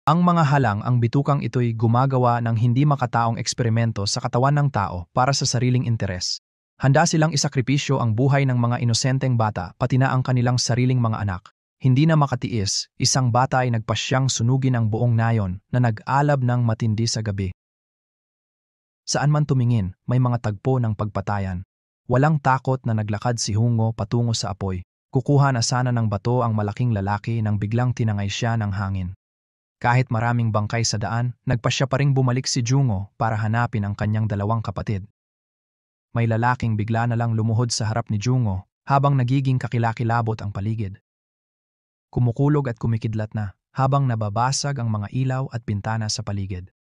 Ang mga halang ang bitukang ito'y gumagawa ng hindi makataong eksperimento sa katawan ng tao para sa sariling interes. Handa silang isakripisyo ang buhay ng mga inosenteng bata pati na ang kanilang sariling mga anak. Hindi na makatiis, isang bata ay nagpasyang sunugin ang buong nayon na nag-alab ng matindi sa gabi. Saan man tumingin, may mga tagpo ng pagpatayan. Walang takot na naglakad si Hungo patungo sa apoy. Kukuha na sana ng bato ang malaking lalaki nang biglang tinangay siya ng hangin. Kahit maraming bangkay sa daan, nagpasya pa ring bumalik si Jungo para hanapin ang kanyang dalawang kapatid. May lalaking bigla na lang lumuhod sa harap ni Jungo habang nagiging kakilakilabot ang paligid. Kumukulog at kumikidlat na habang nababasag ang mga ilaw at bintana sa paligid.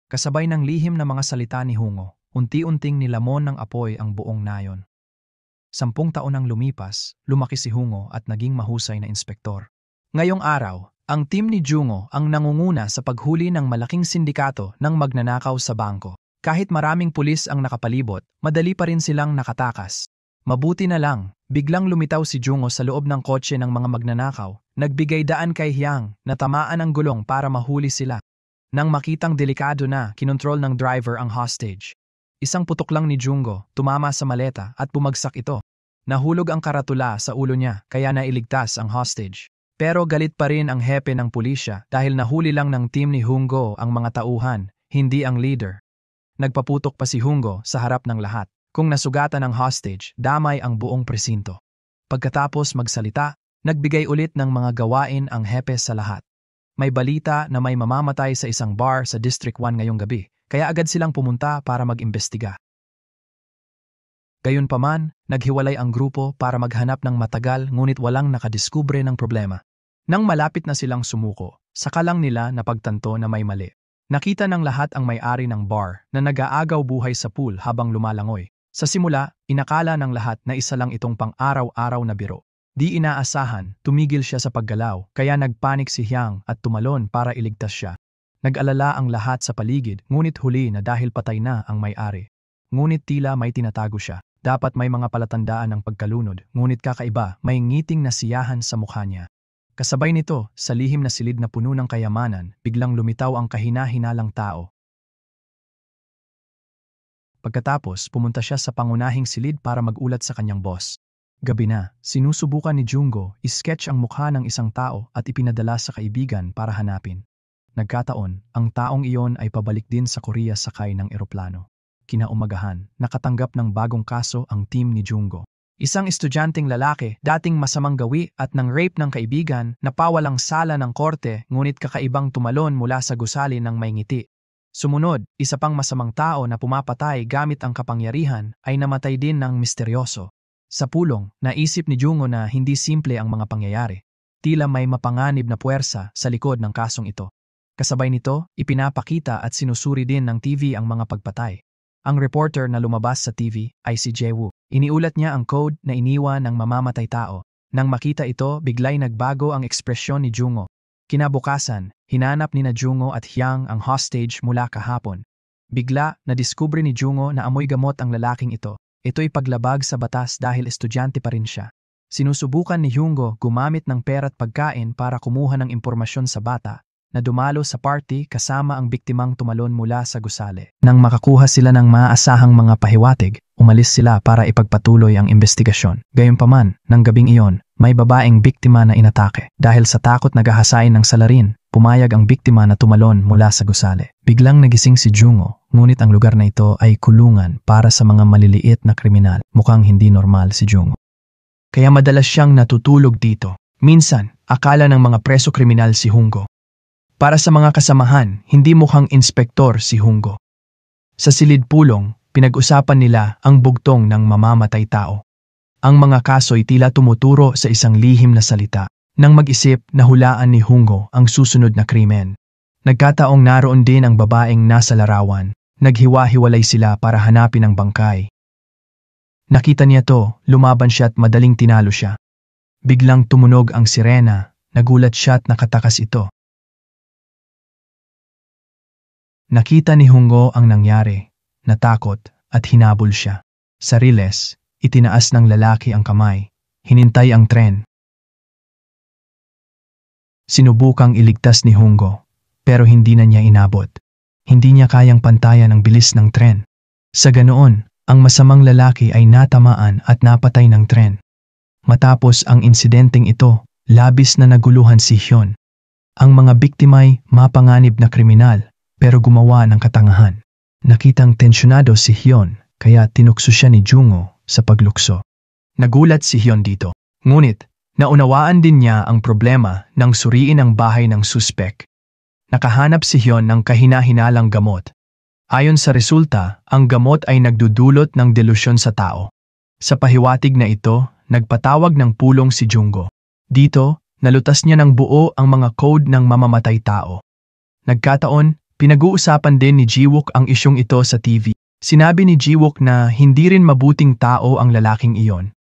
Kasabay ng lihim na mga salita ni Hungo, unti-unting nilamon ng apoy ang buong nayon. 10 taon nang lumipas, lumaki si Hungo at naging mahusay na inspektor. Ngayong araw, ang team ni Jungo ang nangunguna sa paghuli ng malaking sindikato ng magnanakaw sa bangko. Kahit maraming pulis ang nakapalibot, madali pa rin silang nakatakas. Mabuti na lang, biglang lumitaw si Jungo sa loob ng kotse ng mga magnanakaw, nagbigay daan kay Hyang na tamaan ng gulong para mahuli sila. Nang makitang delikado na, kinontrol ng driver ang hostage. Isang putok lang ni Jungo, tumama sa maleta at bumagsak ito. Nahulog ang karatula sa ulo niya kaya nailigtas ang hostage. Pero galit pa rin ang hepe ng pulisya dahil nahuli lang ng team ni Hungo ang mga tauhan, hindi ang leader. Nagpaputok pa si Hungo sa harap ng lahat. Kung nasugatan ang hostage, damay ang buong presinto. Pagkatapos magsalita, nagbigay ulit ng mga gawain ang hepe sa lahat. May balita na may mamamatay sa isang bar sa District 1 ngayong gabi, kaya agad silang pumunta para mag-imbestiga. Gayunpaman, naghiwalay ang grupo para maghanap ng matagal ngunit walang nakadiskubre ng problema. Nang malapit na silang sumuko, saka lang nila napagtanto na may mali. Nakita ng lahat ang may-ari ng bar na nag-aagaw buhay sa pool habang lumalangoy. Sa simula, inakala ng lahat na isa lang itong pang-araw-araw na biro. Di inaasahan, tumigil siya sa paggalaw kaya nagpanik si Hyang at tumalon para iligtas siya. Nag-alala ang lahat sa paligid ngunit huli na dahil patay na ang may-ari. Ngunit tila may tinatago siya. Dapat may mga palatandaan ng pagkalunod ngunit kakaiba may ngiting nasiyahan sa mukha niya. Kasabay nito, sa lihim na silid na puno ng kayamanan, biglang lumitaw ang kahina-hinalang tao. Pagkatapos, pumunta siya sa pangunahing silid para magulat sa kanyang boss. Gabi na, sinusubukan ni Jungo isketch ang mukha ng isang tao at ipinadala sa kaibigan para hanapin. Nagkataon, ang taong iyon ay pabalik din sa Korea sakay ng eroplano. Kinaumagahan, nakatanggap ng bagong kaso ang team ni Jungo. Isang estudyanteng lalaki, dating masamang gawi at ng rape ng kaibigan, napawalang sala ng korte ngunit kakaibang tumalon mula sa gusali ng may ngiti. Sumunod, isa pang masamang tao na pumapatay gamit ang kapangyarihan ay namatay din ng misteryoso. Sa pulong, naisip ni Jungo na hindi simple ang mga pangyayari. Tila may mapanganib na puwersa sa likod ng kasong ito. Kasabay nito, ipinapakita at sinusuri din ng TV ang mga pagpatay. Ang reporter na lumabas sa TV ay si Jae-woo. Iniulat niya ang code na iniwan ng mamamatay tao. Nang makita ito, biglay nagbago ang ekspresyon ni Jungo. Kinabukasan, hinanap ni Jungo at Hyang ang hostage mula kahapon. Bigla, nadiskubre ni Jungo na amoy gamot ang lalaking ito. Ito'y paglabag sa batas dahil estudyante pa rin siya. Sinusubukan ni Jungo gumamit ng pera at pagkain para kumuha ng impormasyon sa bata na dumalo sa party kasama ang biktimang tumalon mula sa gusali. Nang makakuha sila ng maaasahang mga pahiwatig, umalis sila para ipagpatuloy ang investigasyon. Gayunpaman, nang gabing iyon, may babaeng biktima na inatake. Dahil sa takot na gahasain ng salarin, pumayag ang biktima na tumalon mula sa gusali. Biglang nagising si Jungo, ngunit ang lugar na ito ay kulungan para sa mga maliliit na kriminal. Mukhang hindi normal si Jungo. Kaya madalas siyang natutulog dito. Minsan, akala ng mga preso kriminal si Hungo. Para sa mga kasamahan, hindi mukhang inspektor si Hungo. Sa silid pulong, pinag-usapan nila ang bugtong ng mamamatay tao. Ang mga kaso'y tila tumuturo sa isang lihim na salita. Nang mag-isip, nahulaan ni Hungo ang susunod na krimen. Nagkataong naroon din ang babaeng nasa larawan. Naghiwa-hiwalay sila para hanapin ang bangkay. Nakita niya to, lumaban siya at madaling tinalo siya. Biglang tumunog ang sirena, nagulat siya at nakatakas ito. Nakita ni Hungo ang nangyari, natakot at hinabol siya. Sa riles, itinaas ng lalaki ang kamay, hinintay ang tren. Sinubukang iligtas ni Hungo, pero hindi na niya inabot. Hindi niya kayang pantayan ang bilis ng tren. Sa ganoon, ang masamang lalaki ay natamaan at napatay ng tren. Matapos ang insidenteng ito, labis na naguluhan si Hyun. Ang mga biktima'y mapanganib na kriminal pero gumawa ng katangahan. Nakitang tensyonado si Hyun kaya tinukso siya ni Jungo sa paglukso. Nagulat si Hyun dito. Ngunit, naunawaan din niya ang problema nang suriin ang bahay ng suspek. Nakahanap si Hyun ng kahina-hinalang gamot. Ayon sa resulta, ang gamot ay nagdudulot ng delusyon sa tao. Sa pahiwatig na ito, nagpatawag ng pulong si Jungo. Dito, nalutas niya ng buo ang mga code ng mamamatay tao. Nagkataon, pinag-uusapan din ni Jiwook ang isyong ito sa TV. Sinabi ni Jiwook na hindi rin mabuting tao ang lalaking iyon.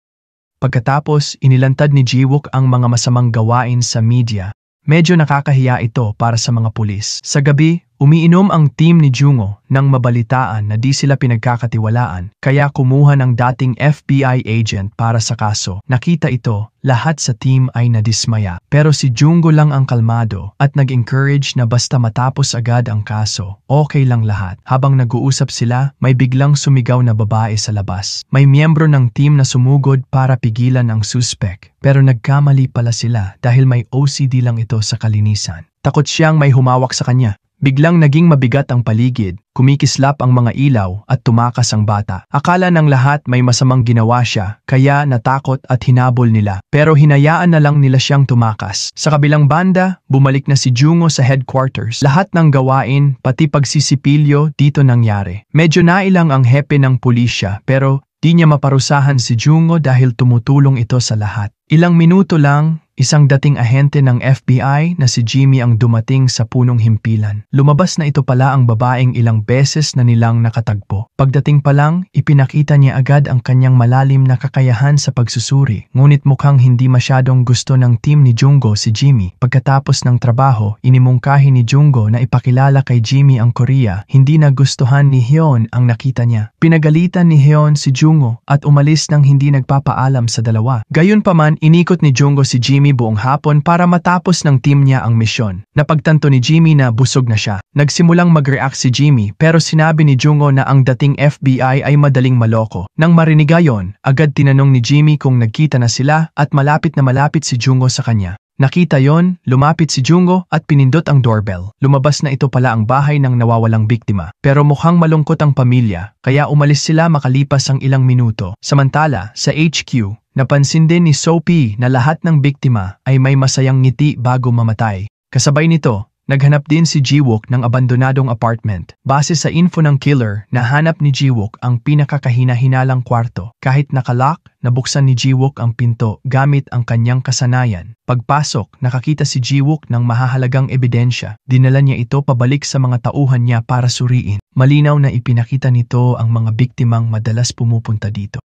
Pagkatapos, inilantad ni Jiwook ang mga masamang gawain sa media. Medyo nakakahiya ito para sa mga pulis. Sa gabi, umiinom ang team ni Jungo nang mabalitaan na di sila pinagkakatiwalaan kaya kumuha ng dating FBI agent para sa kaso. Nakita ito, lahat sa team ay nadismaya. Pero si Jungo lang ang kalmado at nag-encourage na basta matapos agad ang kaso, okay lang lahat. Habang nag-uusap sila, may biglang sumigaw na babae sa labas. May miyembro ng team na sumugod para pigilan ang suspek. Pero nagkamali pala sila dahil may OCD lang ito sa kalinisan. Takot siyang may humawak sa kanya. Biglang naging mabigat ang paligid, kumikislap ang mga ilaw at tumakas ang bata. Akala ng lahat may masamang ginawa siya, kaya natakot at hinabol nila. Pero hinayaan na lang nila siyang tumakas. Sa kabilang banda, bumalik na si Jungo sa headquarters. Lahat ng gawain, pati pagsisipilyo, dito nangyari. Medyo nailang ang hepe ng pulisya, pero di niya maparusahan si Jungo dahil tumutulong ito sa lahat. Ilang minuto lang, isang dating ahente ng FBI na si Jimmy ang dumating sa punong himpilan. Lumabas na ito pala ang babaeng ilang beses na nilang nakatagpo. Pagdating pa lang, ipinakita niya agad ang kanyang malalim na kakayahan sa pagsusuri. Ngunit mukhang hindi masyadong gusto ng team ni Jungo si Jimmy. Pagkatapos ng trabaho, inimungkahi ni Jungo na ipakilala kay Jimmy ang Korea. Hindi nagustuhan ni Hyun ang nakita niya. Pinagalitan ni Hyun si Jungo at umalis nang hindi nagpapaalam sa dalawa. Gayunpaman, inikot ni Jungo si Jimmy buong hapon para matapos ng team niya ang misyon. Napagtanto ni Jimmy na busog na siya. Nagsimulang mag-react si Jimmy pero sinabi ni Jungo na ang dating FBI ay madaling maloko. Nang marinig ayon, agad tinanong ni Jimmy kung nagkita na sila at malapit na malapit si Jungo sa kanya. Nakita yon, lumapit si Jungo at pinindot ang doorbell. Lumabas na ito pala ang bahay ng nawawalang biktima. Pero mukhang malungkot ang pamilya, kaya umalis sila makalipas ang ilang minuto. Samantala, sa HQ, napansin din ni Sophie na lahat ng biktima ay may masayang ngiti bago mamatay. Kasabay nito, naghanap din si Jiwook ng abandonadong apartment. Base sa info ng killer, nahanap ni Jiwook ang pinakakahina-hinalang kwarto. Kahit nakalock, nabuksan ni Jiwook ang pinto gamit ang kanyang kasanayan. Pagpasok, nakakita si Jiwook ng mahahalagang ebidensya. Dinala niya ito pabalik sa mga tauhan niya para suriin. Malinaw na ipinakita nito ang mga biktimang madalas pumupunta dito.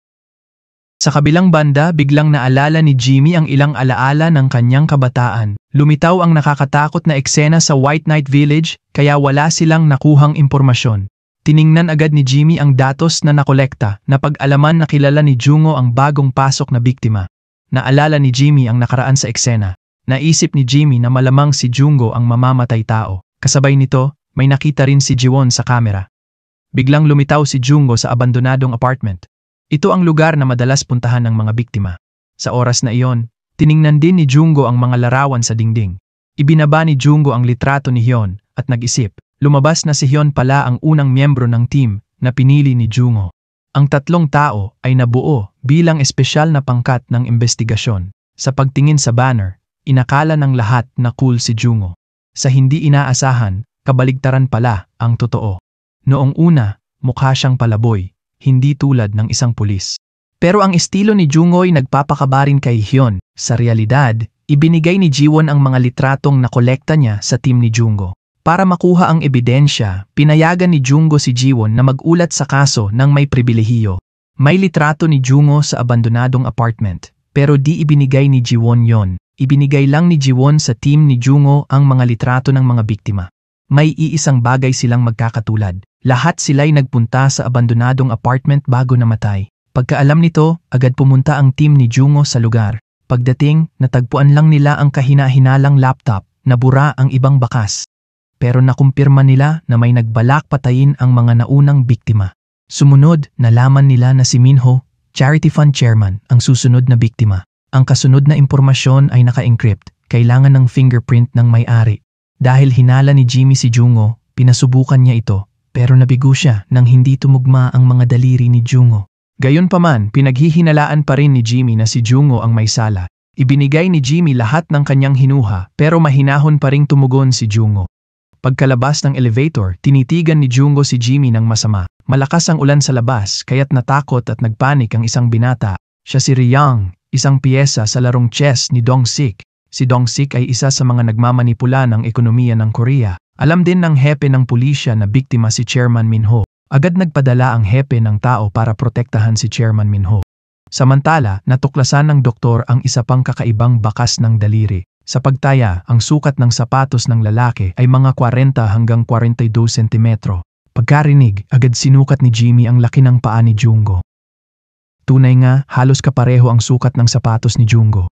Sa kabilang banda, biglang naalala ni Jimmy ang ilang alaala ng kanyang kabataan. Lumitaw ang nakakatakot na eksena sa White Knight Village, kaya wala silang nakuhang impormasyon. Tiningnan agad ni Jimmy ang datos na nakolekta na pag-alaman na kilala ni Jungo ang bagong pasok na biktima. Naalala ni Jimmy ang nakaraan sa eksena. Naisip ni Jimmy na malamang si Jungo ang mamamatay tao. Kasabay nito, may nakita rin si Jiwon sa kamera. Biglang lumitaw si Jungo sa abandonadong apartment. Ito ang lugar na madalas puntahan ng mga biktima. Sa oras na iyon, tiningnan din ni Jungo ang mga larawan sa dingding. Ibinaba ni Jungo ang litrato ni Hyun at nag-isip. Lumabas na si Hyun pala ang unang miyembro ng team na pinili ni Jungo. Ang tatlong tao ay nabuo bilang espesyal na pangkat ng investigasyon. Sa pagtingin sa banner, inakala ng lahat na cool si Jungo. Sa hindi inaasahan, kabaligtaran pala ang totoo. Noong una, mukha siyang palaboy. Hindi tulad ng isang pulis. Pero ang estilo ni Jungo ay nagpapakabarin kay Hyun. Sa realidad, ibinigay ni Jiwon ang mga litratong nakolekta niya sa team ni Jungo. Para makuha ang ebidensya, pinayagan ni Jungo si Jiwon na mag-ulat sa kaso ng may pribilehiyo. May litrato ni Jungo sa abandonadong apartment, pero di ibinigay ni Jiwon yon. Ibinigay lang ni Jiwon sa team ni Jungo ang mga litrato ng mga biktima. May iisang bagay silang magkakatulad. Lahat sila'y nagpunta sa abandonadong apartment bago namatay. Pagkaalam nito, agad pumunta ang team ni Jungo sa lugar. Pagdating, natagpuan lang nila ang kahina-hinalang laptop na bura ang ibang bakas. pero nakumpirma nila na may nagbalak patayin ang mga naunang biktima. Sumunod, nalaman nila na si Minho, Charity Fund Chairman, ang susunod na biktima. Ang kasunod na impormasyon ay naka-encrypt, kailangan ng fingerprint ng may-ari. Dahil hinala ni Jimmy si Jungo, pinasubukan niya ito, pero nabigo siya nang hindi tumugma ang mga daliri ni Jungo. Gayunpaman, pinaghihinalaan pa rin ni Jimmy na si Jungo ang may sala. Ibinigay ni Jimmy lahat ng kanyang hinuha pero mahinahon pa ring tumugon si Jungo. Pagkalabas ng elevator, tinitigan ni Jungo si Jimmy ng masama. Malakas ang ulan sa labas kaya't natakot at nagpanik ang isang binata. Siya si Riyang, isang piyesa sa larong chess ni Dong-sik. Si Dong-sik ay isa sa mga nagmamanipula ng ekonomiya ng Korea. Alam din ng hepe ng pulisya na biktima si Chairman Minho. Agad nagpadala ang hepe ng tao para protektahan si Chairman Minho. Samantala, natuklasan ng doktor ang isa pang kakaibang bakas ng daliri. Sa pagtaya, ang sukat ng sapatos ng lalaki ay mga 40 hanggang 42 sentimetro. Pagkarinig, agad sinukat ni Jimmy ang laki ng paa ni Jungo. Tunay nga, halos kapareho ang sukat ng sapatos ni Jungo.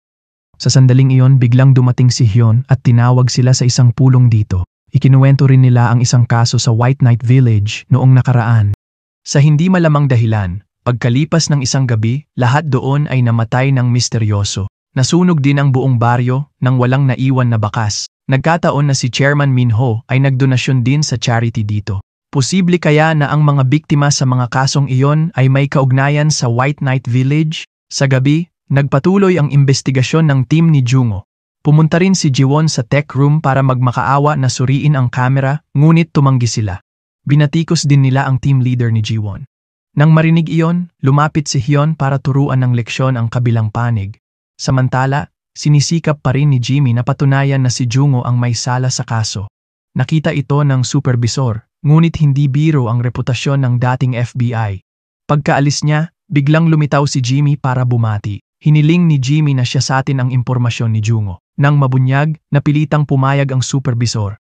Sa sandaling iyon, biglang dumating si Hyun at tinawag sila sa isang pulong dito. Ikinuwento rin nila ang isang kaso sa White Knight Village noong nakaraan. Sa hindi malamang dahilan, pagkalipas ng isang gabi, lahat doon ay namatay ng misteryoso. Nasunog din ang buong baryo nang walang naiwan na bakas. Nagkataon na si Chairman Minho ay nagdonasyon din sa charity dito. Posible kaya na ang mga biktima sa mga kasong iyon ay may kaugnayan sa White Knight Village? Sa gabi, nagpatuloy ang investigasyon ng team ni Jungo. Pumunta rin si Jiwon sa tech room para magmakaawa na suriin ang kamera, ngunit tumanggi sila. Binatikos din nila ang team leader ni Jiwon. Nang marinig iyon, lumapit si Hyun para turuan ng leksyon ang kabilang panig. Samantala, sinisikap pa rin ni Jimmy na patunayan na si Jungo ang may sala sa kaso. Nakita ito ng supervisor, ngunit hindi biro ang reputasyon ng dating FBI. Pagkaalis niya, biglang lumitaw si Jimmy para bumati. Hiniling ni Jimmy na siya sa atin ang impormasyon ni Jungo. Nang mabunyag, napilitang pumayag ang supervisor.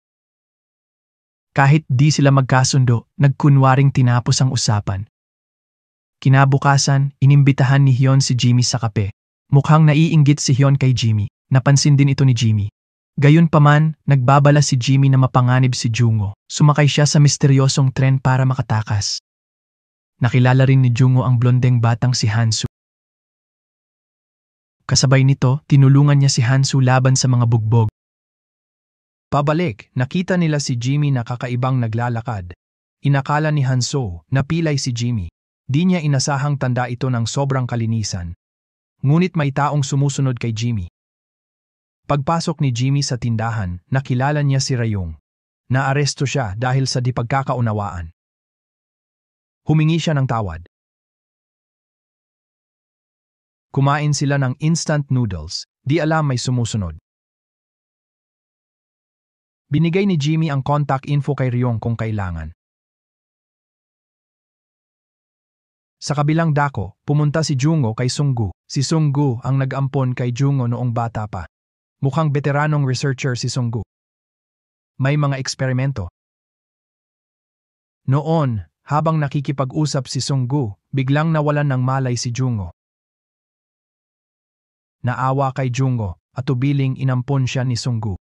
Kahit di sila magkasundo, nagkunwaring tinapos ang usapan. Kinabukasan, inimbitahan ni Hyun si Jimmy sa kape. Mukhang naiinggit si Hyun kay Jimmy. Napansin din ito ni Jimmy. Gayunpaman, nagbabala si Jimmy na mapanganib si Jungo. Sumakay siya sa misteryosong tren para makatakas. Nakilala rin ni Jungo ang blondeng batang si Hansu. Kasabay nito, tinulungan niya si Hansu laban sa mga bugbog. Pabalik, nakita nila si Jimmy na kakaibang naglalakad. Inakala ni Hansu na pilay si Jimmy. Di niya inasahang tanda ito ng sobrang kalinisan. Ngunit may taong sumusunod kay Jimmy. Pagpasok ni Jimmy sa tindahan, nakilala niya si Rayong. Naaresto siya dahil sa di pagkakaunawaan. Humingi siya ng tawad. Kumain sila ng instant noodles, di alam may sumusunod. Binigay ni Jimmy ang contact info kay Rayong kung kailangan. Sa kabilang dako, pumunta si Jungo kay Sunggu. Si Sunggu ang nag-ampon kay Jungo noong bata pa. Mukhang veteranong researcher si Sunggu. May mga eksperimento. Noon, habang nakikipag-usap si Sunggu, biglang nawalan ng malay si Jungo. Naawa kay Jungo at tubiling inampon siya ni Sunggu.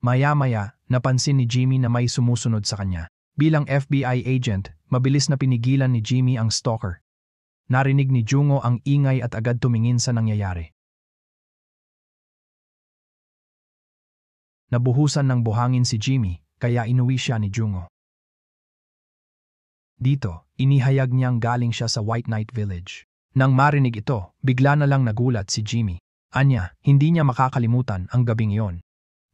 Maya-maya, napansin ni Jimmy na may sumusunod sa kanya. Bilang FBI agent, mabilis na pinigilan ni Jimmy ang stalker. Narinig ni Jungo ang ingay at agad tumingin sa nangyayari. Nabuhusan ng buhangin si Jimmy, kaya inuwi siya ni Jungo. Dito, inihayag niyang galing siya sa White Knight Village. Nang marinig ito, bigla na lang nagulat si Jimmy. Anya, hindi niya makakalimutan ang gabing iyon.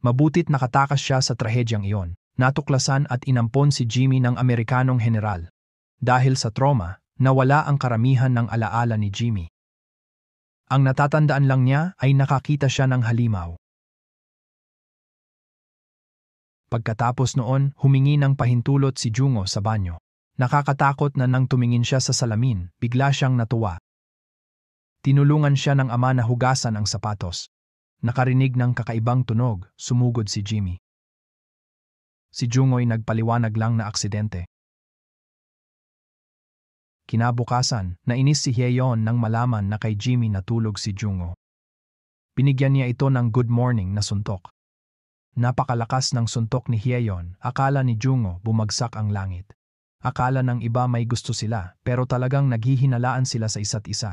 Mabutit nakatakas siya sa trahedyang iyon. Natuklasan at inampon si Jimmy ng Amerikanong general. Dahil sa trauma, nawala ang karamihan ng alaala ni Jimmy. Ang natatandaan lang niya ay nakakita siya ng halimaw. Pagkatapos noon, humingi ng pahintulot si Jungo sa banyo. Nakakatakot na nang tumingin siya sa salamin, bigla siyang natuwa. Tinulungan siya ng ama na hugasan ang sapatos. Nakarinig ng kakaibang tunog, sumugod si Jimmy. Si Jungo'y nagpaliwanag lang na aksidente. Kinabukasan, nainis si Hyeon nang malaman na kay Jimmy natulog si Jungo. Binigyan niya ito ng good morning na suntok. Napakalakas ng suntok ni Hyeon, akala ni Jungo bumagsak ang langit. Akala ng iba may gusto sila, pero talagang naghihinalaan sila sa isa't isa.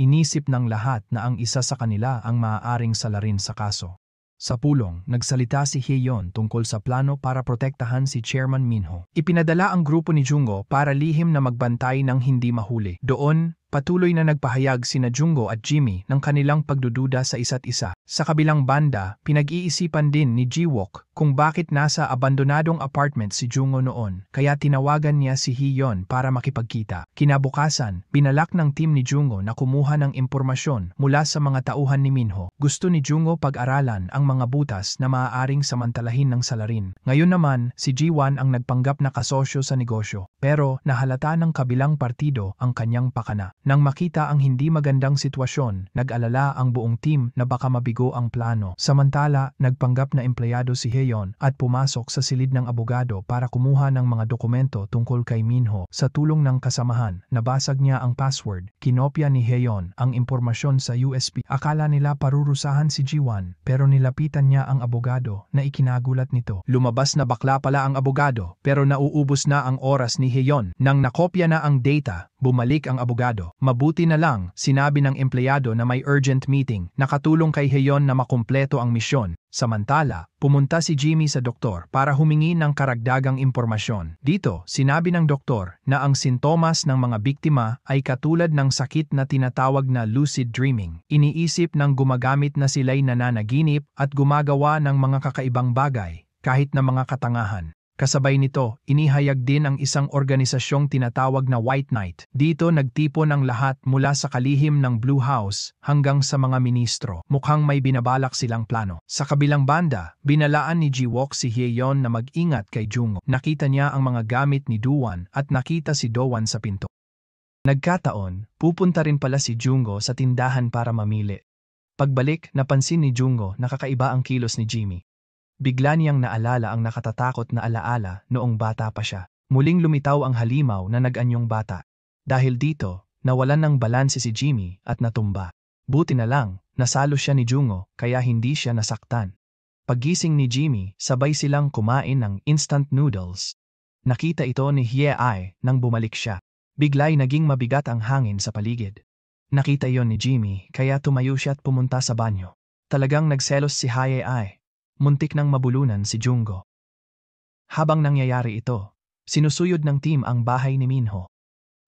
Inisip ng lahat na ang isa sa kanila ang maaaring salarin sa kaso. Sa pulong, nagsalita si Hyeon tungkol sa plano para protektahan si Chairman Minho. Ipinadala ang grupo ni Jungo para lihim na magbantay ng hindi mahuli. Doon, patuloy na nagpahayag sina Jungo at Jimmy ng kanilang pagdududa sa isa't isa. Sa kabilang banda, pinag-iisipan din ni Jiwook kung bakit nasa abandonadong apartment si Jungo noon, kaya tinawagan niya si Hyeon para makipagkita. Kinabukasan, binalak ng team ni Jungo na kumuha ng impormasyon mula sa mga tauhan ni Minho. Gusto ni Jungo pag-aralan ang mga butas na maaaring samantalahin ng salarin. Ngayon naman, si Jiwan ang nagpanggap na kasosyo sa negosyo, pero nahalata ng kabilang partido ang kanyang pakana. Nang makita ang hindi magandang sitwasyon, nag-alala ang buong team na baka mabigo ang plano. Samantala, nagpanggap na empleyado si Hyeon at pumasok sa silid ng abogado para kumuha ng mga dokumento tungkol kay Minho. Sa tulong ng kasamahan, nabasag niya ang password. Kinopya ni Hyeon ang impormasyon sa USB. Akala nila parurusahan si Jiwan, pero nilapitan niya ang abogado na ikinagulat nito. Lumabas na bakla pala ang abogado, pero nauubos na ang oras ni Hyeon. Nang nakopya na ang data, bumalik ang abogado. Mabuti na lang, sinabi ng empleyado na may urgent meeting, nakatulong kay Hyeon na makumpleto ang misyon. Samantala, pumunta si Jimmy sa doktor para humingi ng karagdagang impormasyon. Dito, sinabi ng doktor na ang sintomas ng mga biktima ay katulad ng sakit na tinatawag na lucid dreaming. Iniisip ng gumagamit na sila'y nananaginip at gumagawa ng mga kakaibang bagay, kahit na mga katangahan. Kasabay nito, inihayag din ang isang organisasyong tinatawag na White Knight. Dito nagtipon ang lahat mula sa kalihim ng Blue House hanggang sa mga ministro. Mukhang may binabalak silang plano. Sa kabilang banda, binalaan ni Jiwook si Hyeon na mag-ingat kay Jungo. Nakita niya ang mga gamit ni Dowan at nakita si Dowan sa pinto. Nagkataon, pupunta rin pala si Jungo sa tindahan para mamili. Pagbalik, napansin ni Jungo na kakaiba ang kilos ni Jimmy. Bigla niyang naalala ang nakatatakot na alaala noong bata pa siya. Muling lumitaw ang halimaw na nag-anyong bata. Dahil dito, nawalan ng balanse si Jimmy at natumba. Buti na lang, nasalo siya ni Jungo kaya hindi siya nasaktan. Paggising ni Jimmy, sabay silang kumain ng instant noodles. Nakita ito ni Hye-ai nang bumalik siya. Bigla'y naging mabigat ang hangin sa paligid. Nakita iyon ni Jimmy kaya tumayo siya at pumunta sa banyo. Talagang nagselos si Hye-ai. Muntik nang mabulunan si Jungo. Habang nangyayari ito, sinusuyod ng team ang bahay ni Minho.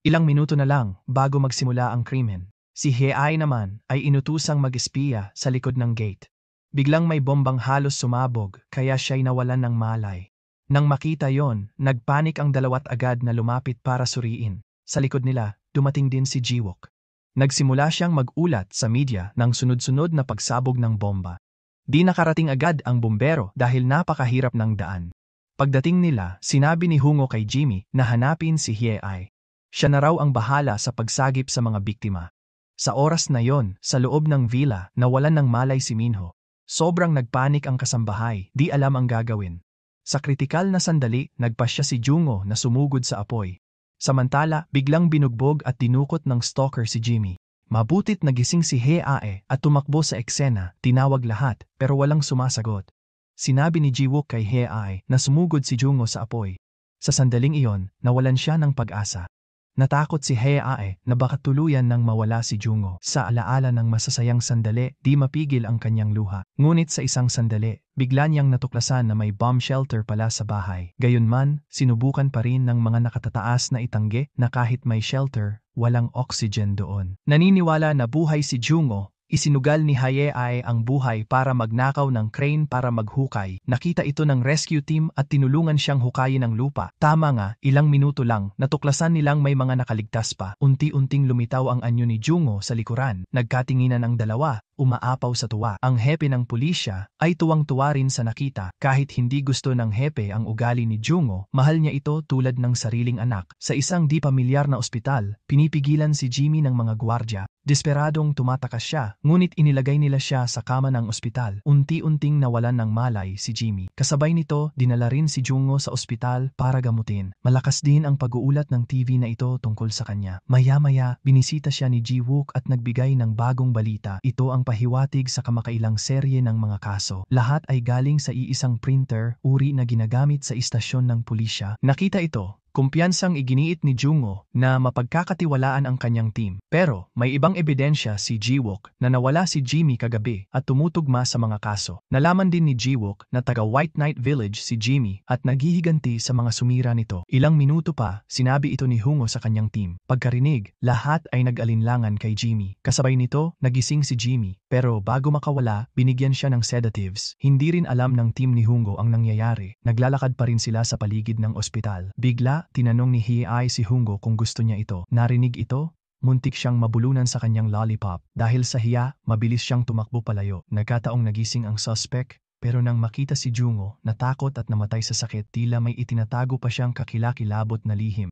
Ilang minuto na lang bago magsimula ang krimen. Si Hye-ai naman ay inutusang mag-espiya sa likod ng gate. Biglang may bombang halos sumabog kaya siya'y nawalan ng malay. Nang makita yon, nagpanik ang dalawat agad na lumapit para suriin. Sa likod nila, dumating din si Jiwook. Nagsimula siyang mag-ulat sa media ng sunod-sunod na pagsabog ng bomba. Di nakarating agad ang bumbero dahil napakahirap ng daan. Pagdating nila, sinabi ni Jungo kay Jimmy na hanapin si Hye-ai. Siya na raw ang bahala sa pagsagip sa mga biktima. Sa oras na yon, sa loob ng villa, nawalan ng malay si Minho. Sobrang nagpanik ang kasambahay, di alam ang gagawin. Sa kritikal na sandali, nagpasya si Jungo na sumugod sa apoy. Samantala, biglang binugbog at dinukot ng stalker si Jimmy. Mabutit nagising si Hye-ai at tumakbo sa eksena, tinawag lahat, pero walang sumasagot. Sinabi ni Jiwook kay Hye-ai na sumugod si Jungo sa apoy. Sa sandaling iyon, nawalan siya ng pag-asa. Natakot si Hye-ai na baka tuluyan nang mawala si Jungo. Sa alaala ng masasayang sandali, di mapigil ang kanyang luha. Ngunit sa isang sandali, bigla niyang natuklasan na may bomb shelter pala sa bahay. Gayunman, sinubukan pa rin ng mga nakatataas na itanggi na kahit may shelter, walang oxygen doon. Naniniwala na buhay si Jungo, isinugal ni Hye-ai ang buhay para magnakaw ng crane para maghukay. Nakita ito ng rescue team at tinulungan siyang hukayin ang lupa. Tama nga, ilang minuto lang, natuklasan nilang may mga nakaligtas pa. Unti-unting lumitaw ang anyo ni Jungo sa likuran. Nagkatinginan ang dalawa, umaapaw sa tuwa. Ang hepe ng pulisya ay tuwang-tuwa rin sa nakita. Kahit hindi gusto ng hepe ang ugali ni Jungo, mahal niya ito tulad ng sariling anak. Sa isang di pamilyar na ospital, pinipigilan si Jimmy ng mga gwardya. Desperadong tumatakas siya, ngunit inilagay nila siya sa kama ng ospital. Unti-unting nawalan ng malay si Jimmy. Kasabay nito, dinala rin si Jungo sa ospital para gamutin. Malakas din ang pag-uulat ng TV na ito tungkol sa kanya. Maya-maya, binisita siya ni Jiwook at nagbigay ng bagong balita. Ito ang nagpapahiwatig sa kamakailang serye ng mga kaso. Lahat ay galing sa iisang printer, uri na ginagamit sa istasyon ng pulisya. Nakita ito. Kumpiyansang iginiit ni Jungo na mapagkakatiwalaan ang kanyang team. Pero may ibang ebidensya si Jiwook na nawala si Jimmy kagabi at tumutugma sa mga kaso. Nalaman din ni Jiwook na taga White Knight Village si Jimmy at naghihiganti sa mga sumira nito. Ilang minuto pa, sinabi ito ni Hungo sa kanyang team. Pagkarinig, lahat ay nag-alinlangan kay Jimmy. Kasabay nito, nagising si Jimmy. Pero bago makawala, binigyan siya ng sedatives. Hindi rin alam ng team ni Hungo ang nangyayari. Naglalakad pa rin sila sa paligid ng ospital. Bigla, tinanong ni Hiei si Hungo kung gusto niya ito. Narinig ito, muntik siyang mabulunan sa kanyang lollipop. Dahil sa hiya, mabilis siyang tumakbo palayo. Nagkataong nagising ang suspect, pero nang makita si Jungo, natakot at namatay sa sakit, tila may itinatago pa siyang kakilakilabot na lihim.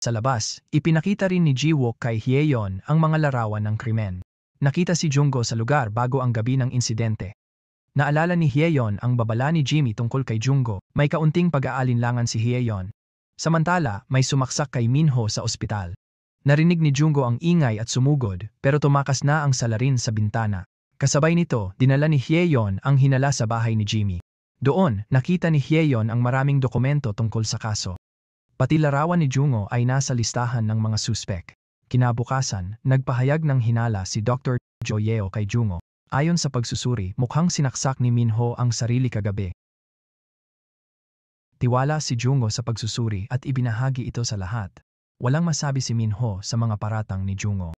Sa labas, ipinakita rin ni Jiwook kay Hyeon ang mga larawan ng krimen. Nakita si Jungo sa lugar bago ang gabi ng insidente. Naalala ni Hyeon ang babala ni Jimmy tungkol kay Jungo. May kaunting pag-aalinlangan si Hyeon. Samantala, may sumaksak kay Minho sa ospital. Narinig ni Jungo ang ingay at sumugod, pero tumakas na ang salarin sa bintana. Kasabay nito, dinala ni Hyeon ang hinala sa bahay ni Jimmy. Doon, nakita ni Hyeon ang maraming dokumento tungkol sa kaso. Pati larawan ni Jungo ay nasa listahan ng mga suspek. Kinabukasan, nagpahayag ng hinala si Dr. Jo Yeo kay Jungo. Ayon sa pagsusuri, mukhang sinaksak ni Minho ang sarili kagabi. Tiwala si Jungo sa pagsusuri at ibinahagi ito sa lahat. Walang masabi si Minho sa mga paratang ni Jungo.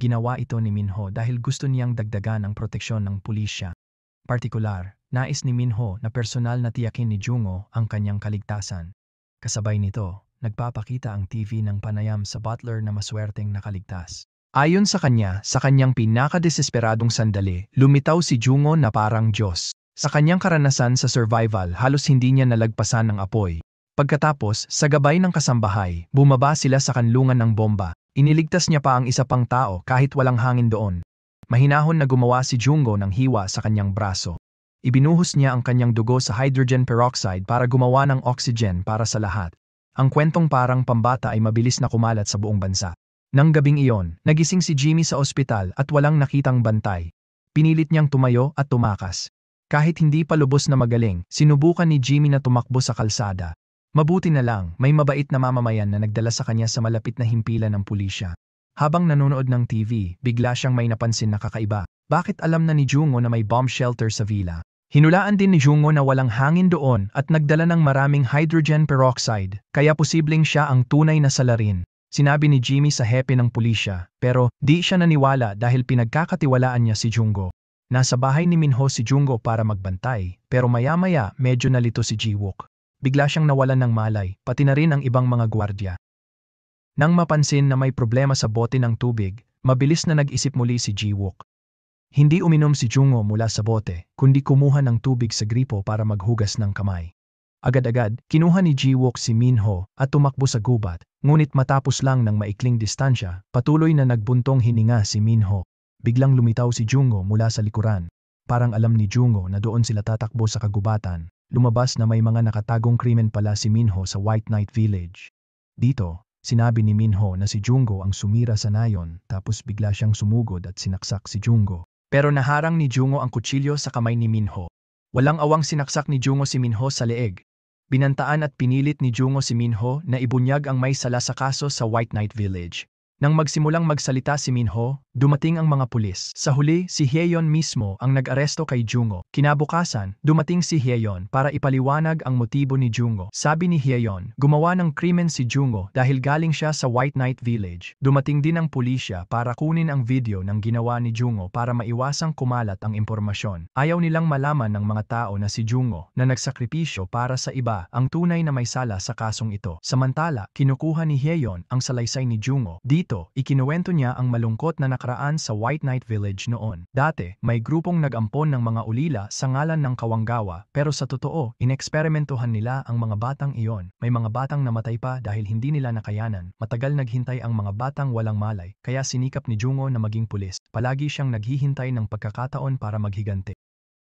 Ginawa ito ni Minho dahil gusto niyang dagdagan ang proteksyon ng pulisya. Partikular, nais ni Minho na personal na tiyakin ni Jungo ang kanyang kaligtasan. Kasabay nito, nagpapakita ang TV ng panayam sa butler na maswerteng nakaligtas. Ayon sa kanyang pinakadesesperadong sandali, lumitaw si Jungo na parang Diyos. Sa kanyang karanasan sa survival, halos hindi niya nalagpasan ng apoy. Pagkatapos, sa gabay ng kasambahay, bumaba sila sa kanlungan ng bomba. Iniligtas niya pa ang isa pang tao kahit walang hangin doon. Mahinahon na gumawa si Jungo ng hiwa sa kanyang braso. Ibinuhos niya ang kanyang dugo sa hydrogen peroxide para gumawa ng oxygen para sa lahat. Ang kwentong parang pambata ay mabilis na kumalat sa buong bansa. Nang gabing iyon, nagising si Jimmy sa ospital at walang nakitang bantay. Pinilit niyang tumayo at tumakas. Kahit hindi pa lubos na magaling, sinubukan ni Jimmy na tumakbo sa kalsada. Mabuti na lang, may mabait na mamamayan na nagdala sa kanya sa malapit na himpilan ng pulisya. Habang nanonood ng TV, bigla siyang may napansin na kakaiba. Bakit alam na ni Jungo na may bomb shelter sa villa? Hinulaan din ni Jungo na walang hangin doon at nagdala ng maraming hydrogen peroxide, kaya posibleng siya ang tunay na salarin. Sinabi ni Jimmy sa hepe ng pulisya, pero di siya naniwala dahil pinagkakatiwalaan niya si Jungo. Nasa bahay ni Minho si Jungo para magbantay, pero maya-maya medyo nalito si Jiwook. Bigla siyang nawalan ng malay, pati na rin ang ibang mga gwardya. Nang mapansin na may problema sa bote ng tubig, mabilis na nag-isip muli si Jiwook. Hindi uminom si Jungo mula sa bote, kundi kumuha ng tubig sa gripo para maghugas ng kamay. Agad-agad, kinuha ni Jiwook si Minho at tumakbo sa gubat, ngunit matapos lang ng maikling distansya, patuloy na nagbuntong hininga si Minho. Biglang lumitaw si Jungo mula sa likuran. Parang alam ni Jungo na doon sila tatakbo sa kagubatan. Lumabas na may mga nakatagong krimen pala si Minho sa White Knight Village. Dito, sinabi ni Minho na si Jungo ang sumira sa nayon, tapos bigla siyang sumugod at sinaksak si Jungo. Pero naharang ni Jungo ang kutsilyo sa kamay ni Minho. Walang awang sinaksak ni Jungo si Minho sa leeg. Binantaan at pinilit ni Jungo si Minho na ibunyag ang may sala sa kaso sa White Knight Village. Nang magsimulang magsalita si Minho, dumating ang mga pulis. Sa huli, si Hyeon mismo ang nag-aresto kay Jungo. Kinabukasan, dumating si Hyeon para ipaliwanag ang motibo ni Jungo. Sabi ni Hyeon, gumawa ng krimen si Jungo dahil galing siya sa White Knight Village. Dumating din ang pulisya para kunin ang video ng ginawa ni Jungo para maiwasang kumalat ang impormasyon. Ayaw nilang malaman ng mga tao na si Jungo na nagsakripisyo para sa iba ang tunay na may sala sa kasong ito. Samantala, kinukuha ni Hyeon ang salaysay ni Jungo. Dito, ikinuwento niya ang malungkot na nakaraan sa White Knight Village noon. Dati, may grupong nag-ampon ng mga ulila sa ngalan ng Kawanggawa, pero sa totoo, ineksperimentuhan nila ang mga batang iyon. May mga batang namatay pa dahil hindi nila nakayanan. Matagal naghintay ang mga batang walang malay, kaya sinikap ni Jungo na maging pulis. Palagi siyang naghihintay ng pagkakataon para maghiganti.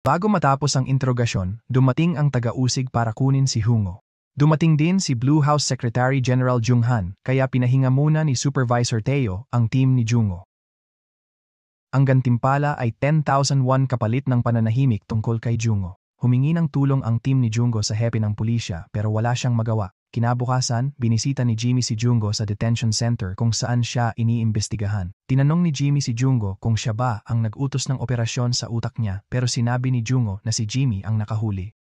Bago matapos ang interogasyon, dumating ang taga-usig para kunin si Hungo. Dumating din si Blue House Secretary General Jung Han, kaya pinahinga muna ni Supervisor Teo ang team ni Jungo. Ang gantimpala ay 10,000 won kapalit ng pananahimik tungkol kay Jungo. Humingi ng tulong ang team ni Jungo sa hepe ng pulisya pero wala siyang magawa. Kinabukasan, binisita ni Jimmy si Jungo sa detention center kung saan siya iniimbestigahan. Tinanong ni Jimmy si Jungo kung siya ba ang nag-utos ng operasyon sa utak niya pero sinabi ni Jungo na si Jimmy ang nakahuli.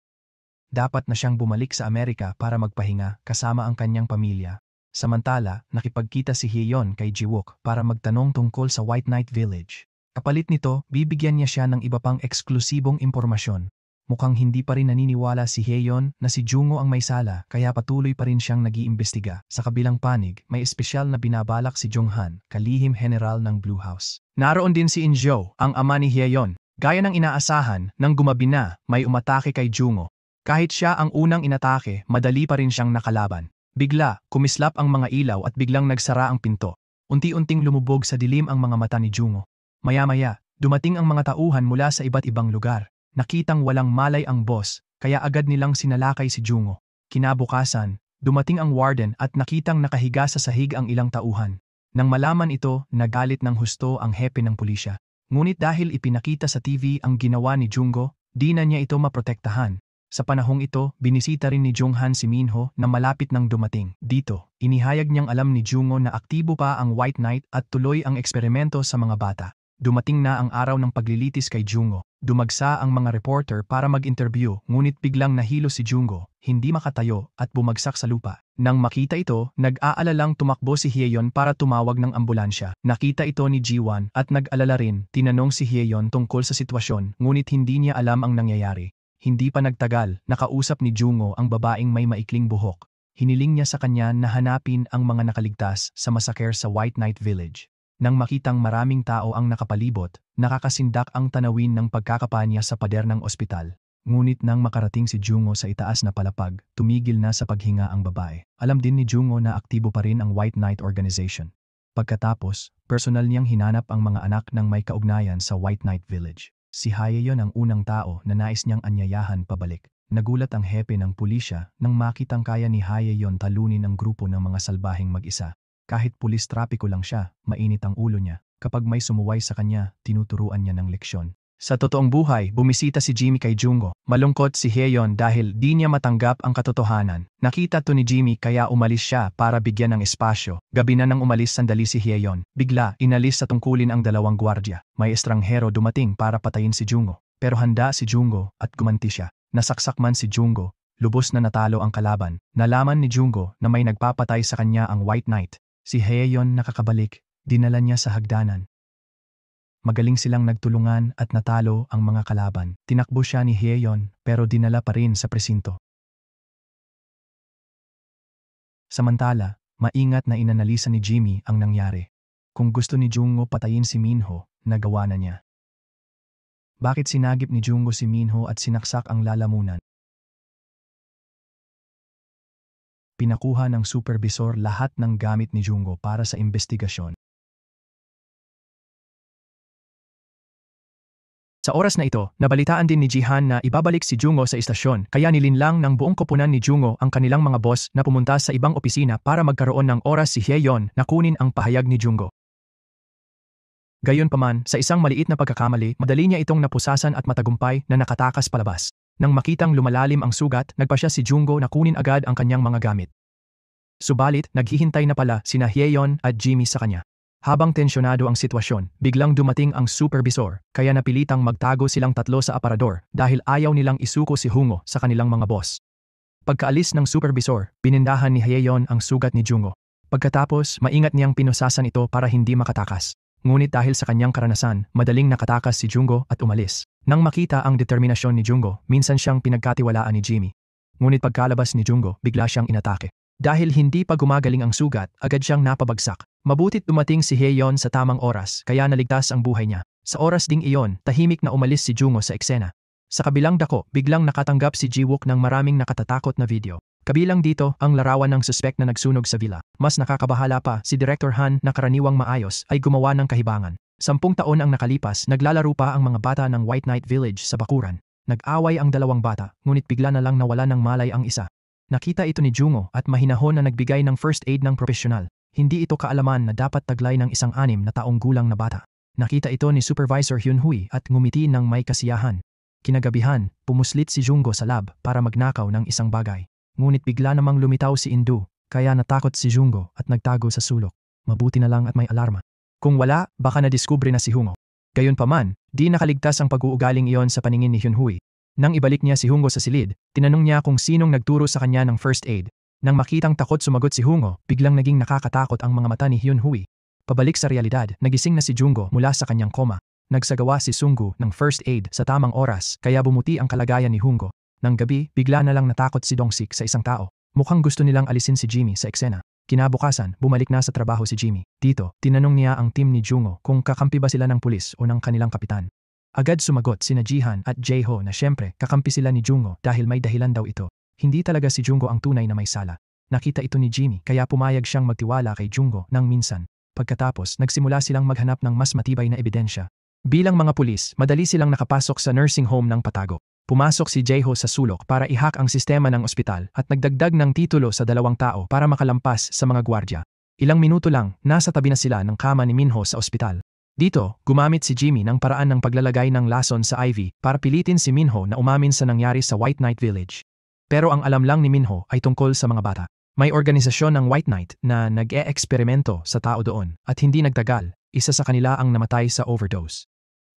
Dapat na siyang bumalik sa Amerika para magpahinga kasama ang kanyang pamilya. Samantala, nakipagkita si Hyeon kay Jiwook para magtanong tungkol sa White Knight Village. Kapalit nito, bibigyan niya siya ng iba pang eksklusibong impormasyon. Mukhang hindi pa rin naniniwala si Hyeon na si Jungo ang may sala kaya patuloy pa rin siyang nag-iimbestiga. Sa kabilang panig, may espesyal na binabalak si Jonghan, kalihim general ng Blue House. Naroon din si In-jo, ang ama ni Hyeon. Gaya ng inaasahan, nang gumabi na, may umatake kay Jungo. Kahit siya ang unang inatake, madali pa rin siyang nakalaban. Bigla, kumislap ang mga ilaw at biglang nagsara ang pinto. Unti-unting lumubog sa dilim ang mga mata ni Jungo. Maya-maya, dumating ang mga tauhan mula sa iba't ibang lugar. Nakitang walang malay ang boss, kaya agad nilang sinalakay si Jungo. Kinabukasan, dumating ang warden at nakitang nakahiga sa sahig ang ilang tauhan. Nang malaman ito, nagalit ng husto ang hepe ng pulisya. Ngunit dahil ipinakita sa TV ang ginawa ni Jungo, di na niya ito maprotektahan. Sa panahong ito, binisita rin ni Jonghan si Minho na malapit nang dumating. Dito, inihayag niyang alam ni Jungo na aktibo pa ang White Knight at tuloy ang eksperimento sa mga bata. Dumating na ang araw ng paglilitis kay Jungo. Dumagsa ang mga reporter para mag-interview ngunit biglang nahilo si Jungo, hindi makatayo at bumagsak sa lupa. Nang makita ito, nag-aalalang tumakbo si Hyeon para tumawag ng ambulansya. Nakita ito ni Jiwan at nag-alala rin. Tinanong si Hyeon tungkol sa sitwasyon ngunit hindi niya alam ang nangyayari. Hindi pa nagtagal, nakausap ni Jungo ang babaeng may maikling buhok. Hiniling niya sa kanya na hanapin ang mga nakaligtas sa massacre sa White Knight Village. Nang makitang maraming tao ang nakapalibot, nakakasindak ang tanawin ng pagkakapanya sa pader ng ospital. Ngunit nang makarating si Jungo sa itaas na palapag, tumigil na sa paghinga ang babae. Alam din ni Jungo na aktibo pa rin ang White Knight Organization. Pagkatapos, personal niyang hinanap ang mga anak ng may kaugnayan sa White Knight Village. Si Hyeon ang unang tao na nais niyang anyayahan pabalik. Nagulat ang hepe ng pulisya nang makitang kaya ni Hyeon talunin ang grupo ng mga salbaheng mag-isa. Kahit pulis trapiko lang siya, mainit ang ulo niya. Kapag may sumuway sa kanya, tinuturuan niya ng leksyon. Sa totoong buhay, bumisita si Jimmy kay Jungo. Malungkot si Hyeon dahil di niya matanggap ang katotohanan. Nakita to ni Jimmy kaya umalis siya para bigyan ng espasyo. Gabi na nang umalis sandali si Hyeon. Bigla, inalis sa tungkulin ang dalawang gwardya. May estranghero dumating para patayin si Jungo. Pero handa si Jungo at gumanti siya. Nasaksak man si Jungo, lubos na natalo ang kalaban. Nalaman ni Jungo na may nagpapatay sa kanya ang White Knight. Si Hyeon nakakabalik, dinala niya sa hagdanan. Magaling silang nagtulungan at natalo ang mga kalaban. Tinakbo siya ni Hyeon pero dinala pa rin sa presinto. Samantala, maingat na inanalisa ni Jimmy ang nangyari. Kung gusto ni Jungo patayin si Minho, nagawa na niya. Bakit sinagip ni Jungo si Minho at sinaksak ang lalamunan? Pinakuha ng supervisor lahat ng gamit ni Jungo para sa investigasyon. Sa oras na ito, nabalitaan din ni Jihan na ibabalik si Jungo sa istasyon kaya nilinlang ng buong koponan ni Jungo ang kanilang mga boss na pumunta sa ibang opisina para magkaroon ng oras si Hyeon na kunin ang pahayag ni Jungo. Gayunpaman, sa isang maliit na pagkakamali, madali niya itong napusasan at matagumpay na nakatakas palabas. Nang makitang lumalalim ang sugat, nagpasya si Jungo na kunin agad ang kanyang mga gamit. Subalit, naghihintay na pala sina Hyeon at Jimmy sa kanya. Habang tensyonado ang sitwasyon, biglang dumating ang supervisor, kaya napilitang magtago silang tatlo sa aparador dahil ayaw nilang isuko si Jungo sa kanilang mga boss. Pagkaalis ng supervisor, binindahan ni Hyeon ang sugat ni Jungo. Pagkatapos, maingat niyang pinusasan ito para hindi makatakas. Ngunit dahil sa kanyang karanasan, madaling nakatakas si Jungo at umalis. Nang makita ang determinasyon ni Jungo, minsan siyang pinagkatiwalaan ni Jimmy. Ngunit pagkalabas ni Jungo, bigla siyang inatake. Dahil hindi pa gumagaling ang sugat, agad siyang napabagsak. Mabutit dumating si Hyeon sa tamang oras, kaya naligtas ang buhay niya. Sa oras ding iyon, tahimik na umalis si Jungo sa eksena. Sa kabilang dako, biglang nakatanggap si Jiwook ng maraming nakatatakot na video. Kabilang dito ang larawan ng suspect na nagsunog sa villa. Mas nakakabahala pa, si Director Han na karaniwang maayos ay gumawa ng kahibangan. 10 taon ang nakalipas, naglalaro pa ang mga bata ng White Knight Village sa bakuran. Nag-away ang dalawang bata, ngunit bigla na lang nawala ng malay ang isa. Nakita ito ni Jungo at mahinahon na nagbigay ng first aid ng profesional. Hindi ito kaalaman na dapat taglay ng isang 6 na taong gulang na bata. Nakita ito ni Supervisor Hyunhui at ngumiti ng may kasiyahan. Kinagabihan, pumuslit si Jungo sa lab para magnakaw ng isang bagay. Ngunit bigla namang lumitaw si Indu, kaya natakot si Jungo at nagtago sa sulok. Mabuti na lang at may alarma. Kung wala, baka nadiskubre na si Hungo. Gayunpaman, di nakaligtas ang pag-uugaling iyon sa paningin ni Hyunhui. Nang ibalik niya si Hungo sa silid, tinanong niya kung sinong nagturo sa kanya ng first aid. Nang makitang takot sumagot si Hungo, biglang naging nakakatakot ang mga mata ni Hyunhui. Pabalik sa realidad, nagising na si Jungo mula sa kanyang koma. Nagsagawa si Sunggu ng first aid sa tamang oras kaya bumuti ang kalagayan ni Hungo. Nang gabi, bigla na lang natakot si Dongsik sa isang tao. Mukhang gusto nilang alisin si Jimmy sa eksena. Kinabukasan, bumalik na sa trabaho si Jimmy. Dito, tinanong niya ang team ni Jungo kung kakampi ba sila ng pulis o ng kanilang kapitan. Agad sumagot sina Jihan at Jaeho na syempre kakampi sila ni Jungo dahil may dahilan daw ito. Hindi talaga si Jungo ang tunay na may sala. Nakita ito ni Jimmy kaya pumayag siyang magtiwala kay Jungo nang minsan. Pagkatapos, nagsimula silang maghanap ng mas matibay na ebidensya. Bilang mga pulis, madali silang nakapasok sa nursing home ng Patago. Pumasok si Jaeho sa sulok para i-hack ang sistema ng ospital at nagdagdag ng titulo sa 2 tao para makalampas sa mga gwardya. Ilang minuto lang, nasa tabi na sila ng kama ni Minho sa ospital. Dito, gumamit si Jimmy ng paraan ng paglalagay ng lason sa IV para pilitin si Minho na umamin sa nangyari sa White Knight Village. Pero ang alam lang ni Minho ay tungkol sa mga bata. May organisasyon ng White Knight na nag-e-eksperimento sa tao doon at hindi nagtagal, isa sa kanila ang namatay sa overdose.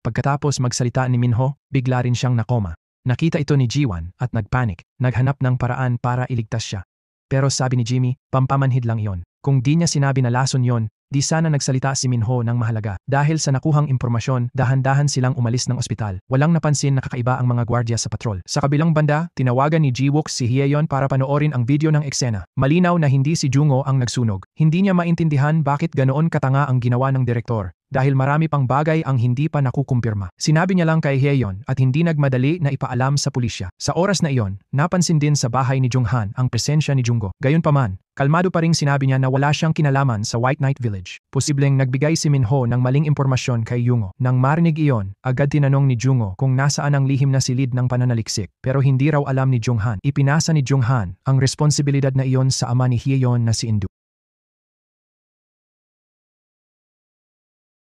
Pagkatapos magsalita ni Minho, bigla rin siyang nakoma. Nakita ito ni Jiwan at nagpanik, naghanap ng paraan para iligtas siya. Pero sabi ni Jimmy, pampamanhid lang iyon. Kung di niya sinabi na lason yon, di sana nagsalita si Minho ng mahalaga. Dahil sa nakuhang impormasyon, dahan-dahan silang umalis ng ospital. Walang napansin na kakaiba ang mga gwardya sa patrol. Sa kabilang banda, tinawagan ni Jiwook si Hyeon para panoorin ang video ng eksena. Malinaw na hindi si Jungo ang nagsunog. Hindi niya maintindihan bakit ganoon katanga ang ginawa ng direktor. Dahil marami pang bagay ang hindi pa nakukumpirma. Sinabi niya lang kay Hyeon at hindi nagmadali na ipaalam sa pulisya. Sa oras na iyon, napansin din sa bahay ni Junghan ang presensya ni Jungo. Gayunpaman, kalmado pa ring sinabi niya na wala siyang kinalaman sa White Knight Village. Posibleng nagbigay si Minho ng maling impormasyon kay Jungo. Nang marinig iyon, agad tinanong ni Jungo kung nasaan ang lihim na silid ng pananaliksik. Pero hindi raw alam ni Junghan. Ipinasa ni Junghan ang responsibilidad na iyon sa ama ni Hyeon na si Indu.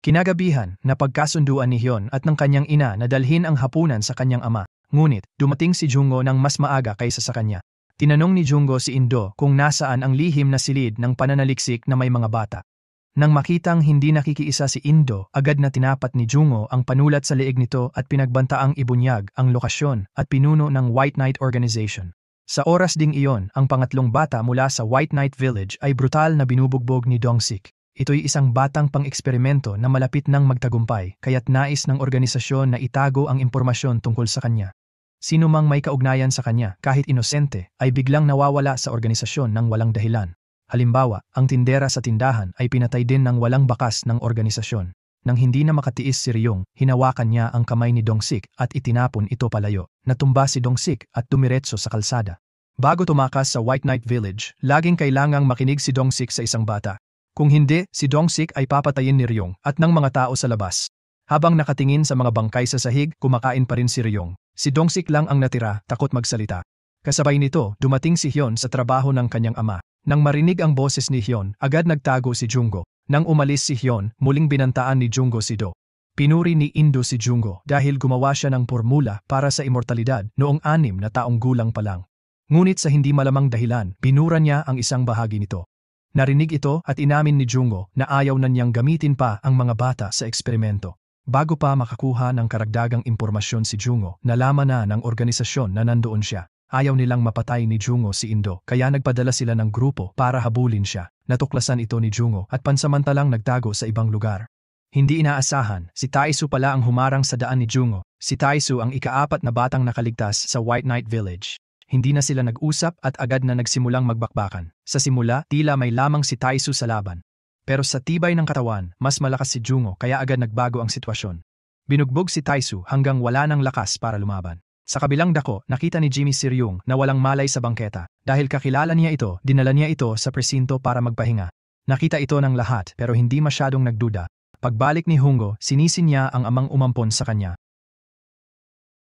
Kinagabihan, napagkasunduan ni Hyun at ng kanyang ina na dalhin ang hapunan sa kanyang ama. Ngunit, dumating si Jungo ng mas maaga kaysa sa kanya. Tinanong ni Jungo si Indo kung nasaan ang lihim na silid ng pananaliksik na may mga bata. Nang makitang hindi nakikiisa si Indo, agad na tinapat ni Jungo ang panulat sa leeg nito at pinagbantaang ibunyag ang lokasyon at pinuno ng White Knight Organization. Sa oras ding iyon, ang pangatlong bata mula sa White Knight Village ay brutal na binubugbog ni Dongsik. Ito'y isang batang pang-eksperimento na malapit nang magtagumpay, kaya't nais ng organisasyon na itago ang impormasyon tungkol sa kanya. Sino mang may kaugnayan sa kanya, kahit inosente, ay biglang nawawala sa organisasyon ng walang dahilan. Halimbawa, ang tindera sa tindahan ay pinatay din ng walang bakas ng organisasyon. Nang hindi na makatiis si Ryong, hinawakan niya ang kamay ni Dongsik at itinapon ito palayo. Natumba si Dongsik at dumiretso sa kalsada. Bago tumakas sa White Knight Village, laging kailangang makinig si Dongsik sa isang bata. Kung hindi, si Dongsik ay papatayin ni Ryong at ng mga tao sa labas. Habang nakatingin sa mga bangkay sa sahig, kumakain pa rin si Ryong. Si Dongsik lang ang natira, takot magsalita. Kasabay nito, dumating si Hyun sa trabaho ng kanyang ama. Nang marinig ang boses ni Hyun, agad nagtago si Jungo. Nang umalis si Hyun, muling binantaan ni Jungo si Do. Pinuri ni Indo si Jungo dahil gumawa siya ng formula para sa immortalidad noong 6 na taong gulang pa lang. Ngunit sa hindi malamang dahilan, binura niya ang isang bahagi nito. Narinig ito at inamin ni Jungo na ayaw na niyang gamitin pa ang mga bata sa eksperimento. Bago pa makakuha ng karagdagang impormasyon si Jungo, nalaman na ng organisasyon na nandoon siya. Ayaw nilang mapatay ni Jungo si Indo, kaya nagpadala sila ng grupo para habulin siya. Natuklasan ito ni Jungo at pansamantalang nagtago sa ibang lugar. Hindi inaasahan, si Taisu pala ang humarang sa daan ni Jungo. Si Taisu ang ika-4 na batang nakaligtas sa White Knight Village. Hindi na sila nag-usap at agad na nagsimulang magbakbakan. Sa simula, tila may lamang si Taisu sa laban. Pero sa tibay ng katawan, mas malakas si Jungo kaya agad nagbago ang sitwasyon. Binugbog si Taisu hanggang wala ng lakas para lumaban. Sa kabilang dako, nakita ni Jimmy si Ryung na walang malay sa bangketa. Dahil kakilala niya ito, dinala niya ito sa presinto para magpahinga. Nakita ito ng lahat pero hindi masyadong nagduda. Pagbalik ni Hungo, sinisin niya ang amang umampon sa kanya.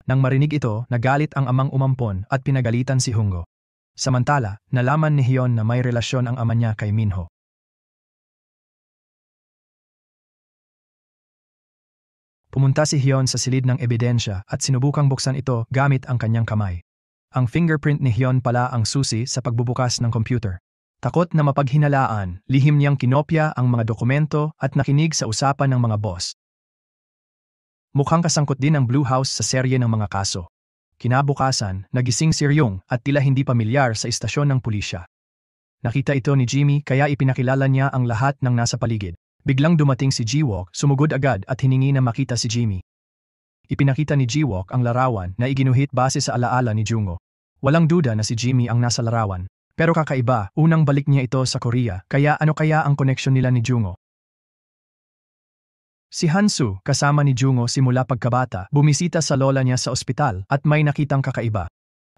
Nang marinig ito, nagalit ang amang umampon at pinagalitan si Hungo. Samantala, nalaman ni Hyun na may relasyon ang ama niya kay Minho. Pumunta si Hyun sa silid ng ebidensya at sinubukang buksan ito gamit ang kanyang kamay. Ang fingerprint ni Hyun pala ang susi sa pagbubukas ng computer. Takot na mapaghinalaan, lihim niyang kinopya ang mga dokumento at nakinig sa usapan ng mga boss. Mukhang kasangkot din ang Blue House sa serye ng mga kaso. Kinabukasan, nagising si Ryung at tila hindi pamilyar sa istasyon ng pulisya. Nakita ito ni Jimmy kaya ipinakilala niya ang lahat ng nasa paligid. Biglang dumating si Jiwook, sumugod agad at hiningi na makita si Jimmy. Ipinakita ni Jiwook ang larawan na iginuhit base sa alaala ni Jungo. Walang duda na si Jimmy ang nasa larawan. Pero kakaiba, unang balik niya ito sa Korea, kaya ano kaya ang koneksyon nila ni Jungo? Si Hansu, kasama ni Jungo simula pagkabata, bumisita sa lola niya sa ospital at may nakitang kakaiba.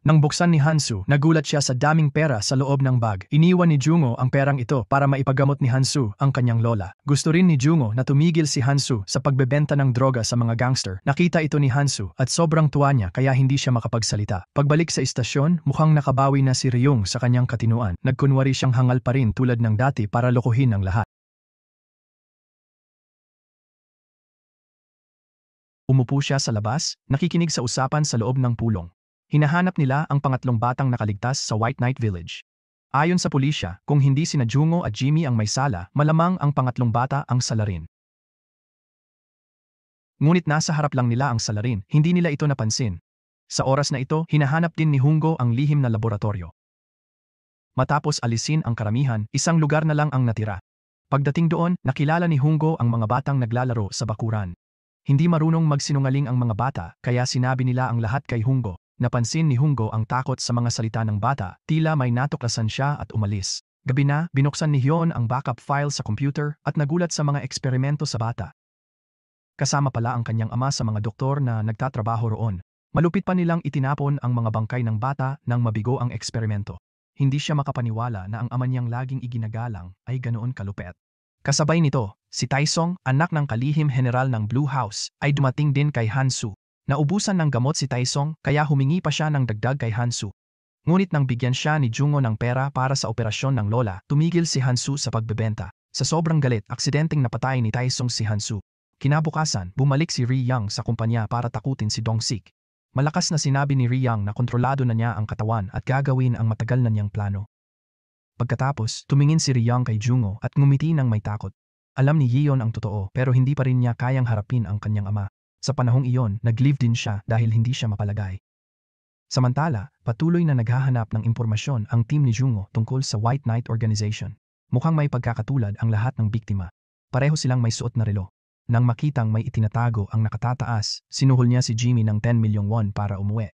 Nang buksan ni Hansu, nagulat siya sa daming pera sa loob ng bag. Iniwan ni Jungo ang perang ito para maipagamot ni Hansu ang kanyang lola. Gusto rin ni Jungo na tumigil si Hansu sa pagbebenta ng droga sa mga gangster. Nakita ito ni Hansu at sobrang tuwa niya kaya hindi siya makapagsalita. Pagbalik sa istasyon, mukhang nakabawi na si Ryung sa kanyang katinuan. Nagkunwari siyang hangal pa rin tulad ng dati para lokohin ang lahat. Umupo siya sa labas, nakikinig sa usapan sa loob ng pulong. Hinahanap nila ang pangatlong batang nakaligtas sa White Knight Village. Ayon sa pulisya, kung hindi sina Jungo at Jimmy ang may sala, malamang ang pangatlong bata ang salarin. Ngunit nasa harap lang nila ang salarin, hindi nila ito napansin. Sa oras na ito, hinahanap din ni Hungo ang lihim na laboratorio. Matapos alisin ang karamihan, isang lugar na lang ang natira. Pagdating doon, nakilala ni Hungo ang mga batang naglalaro sa bakuran. Hindi marunong magsinungaling ang mga bata, kaya sinabi nila ang lahat kay Hungo. Napansin ni Hungo ang takot sa mga salita ng bata, tila may natuklasan siya at umalis. Gabi na, binuksan ni Hyun ang backup file sa computer at nagulat sa mga eksperimento sa bata. Kasama pala ang kanyang ama sa mga doktor na nagtatrabaho roon. Malupit pa nilang itinapon ang mga bangkay ng bata nang mabigo ang eksperimento. Hindi siya makapaniwala na ang ama niyang laging iginagalang ay ganoon kalupet. Kasabay nito, si Taesong, anak ng kalihim general ng Blue House, ay dumating din kay Hansu. Naubusan ng gamot si Taesong kaya humingi pa siya ng dagdag kay Hansu. Ngunit nang bigyan siya ni Jungo ng pera para sa operasyon ng lola, tumigil si Hansu sa pagbebenta. Sa sobrang galit, aksidenteng napatay ni Taesong si Hansu. Kinabukasan, bumalik si Ri Yang sa kumpanya para takutin si Dong-sik. Malakas na sinabi ni Ri Yang na kontrolado na niya ang katawan at gagawin ang matagal na niyang plano. Pagkatapos, tumingin si Ri Yang kay Jungo at ngumiti ng may takot. Alam ni Yeon ang totoo pero hindi pa rin niya kayang harapin ang kanyang ama. Sa panahong iyon, nag-leave din siya dahil hindi siya mapalagay. Samantala, patuloy na naghahanap ng impormasyon ang team ni Jungo tungkol sa White Knight Organization. Mukhang may pagkakatulad ang lahat ng biktima. Pareho silang may suot na relo. Nang makitang may itinatago ang nakatataas, sinuhol niya si Jimmy ng 10 milyong won para umuwi.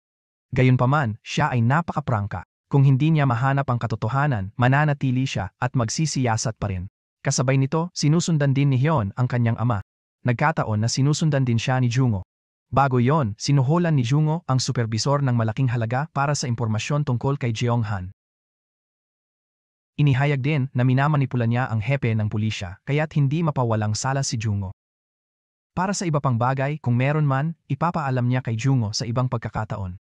Gayunpaman, siya ay napakaprangka. Kung hindi niya mahanap ang katotohanan, mananatili siya at magsisiyasat pa rin. Kasabay nito, sinusundan din ni Hyun ang kanyang ama. Nagkataon na sinusundan din siya ni Jungo. Bago yon, sinuhulan ni Jungo ang supervisor ng malaking halaga para sa impormasyon tungkol kay Jeonghan. Inihayag din na minamanipula niya ang hepe ng pulisya kaya't hindi mapawalang sala si Jungo. Para sa iba pang bagay, kung meron man, ipapaalam niya kay Jungo sa ibang pagkakataon.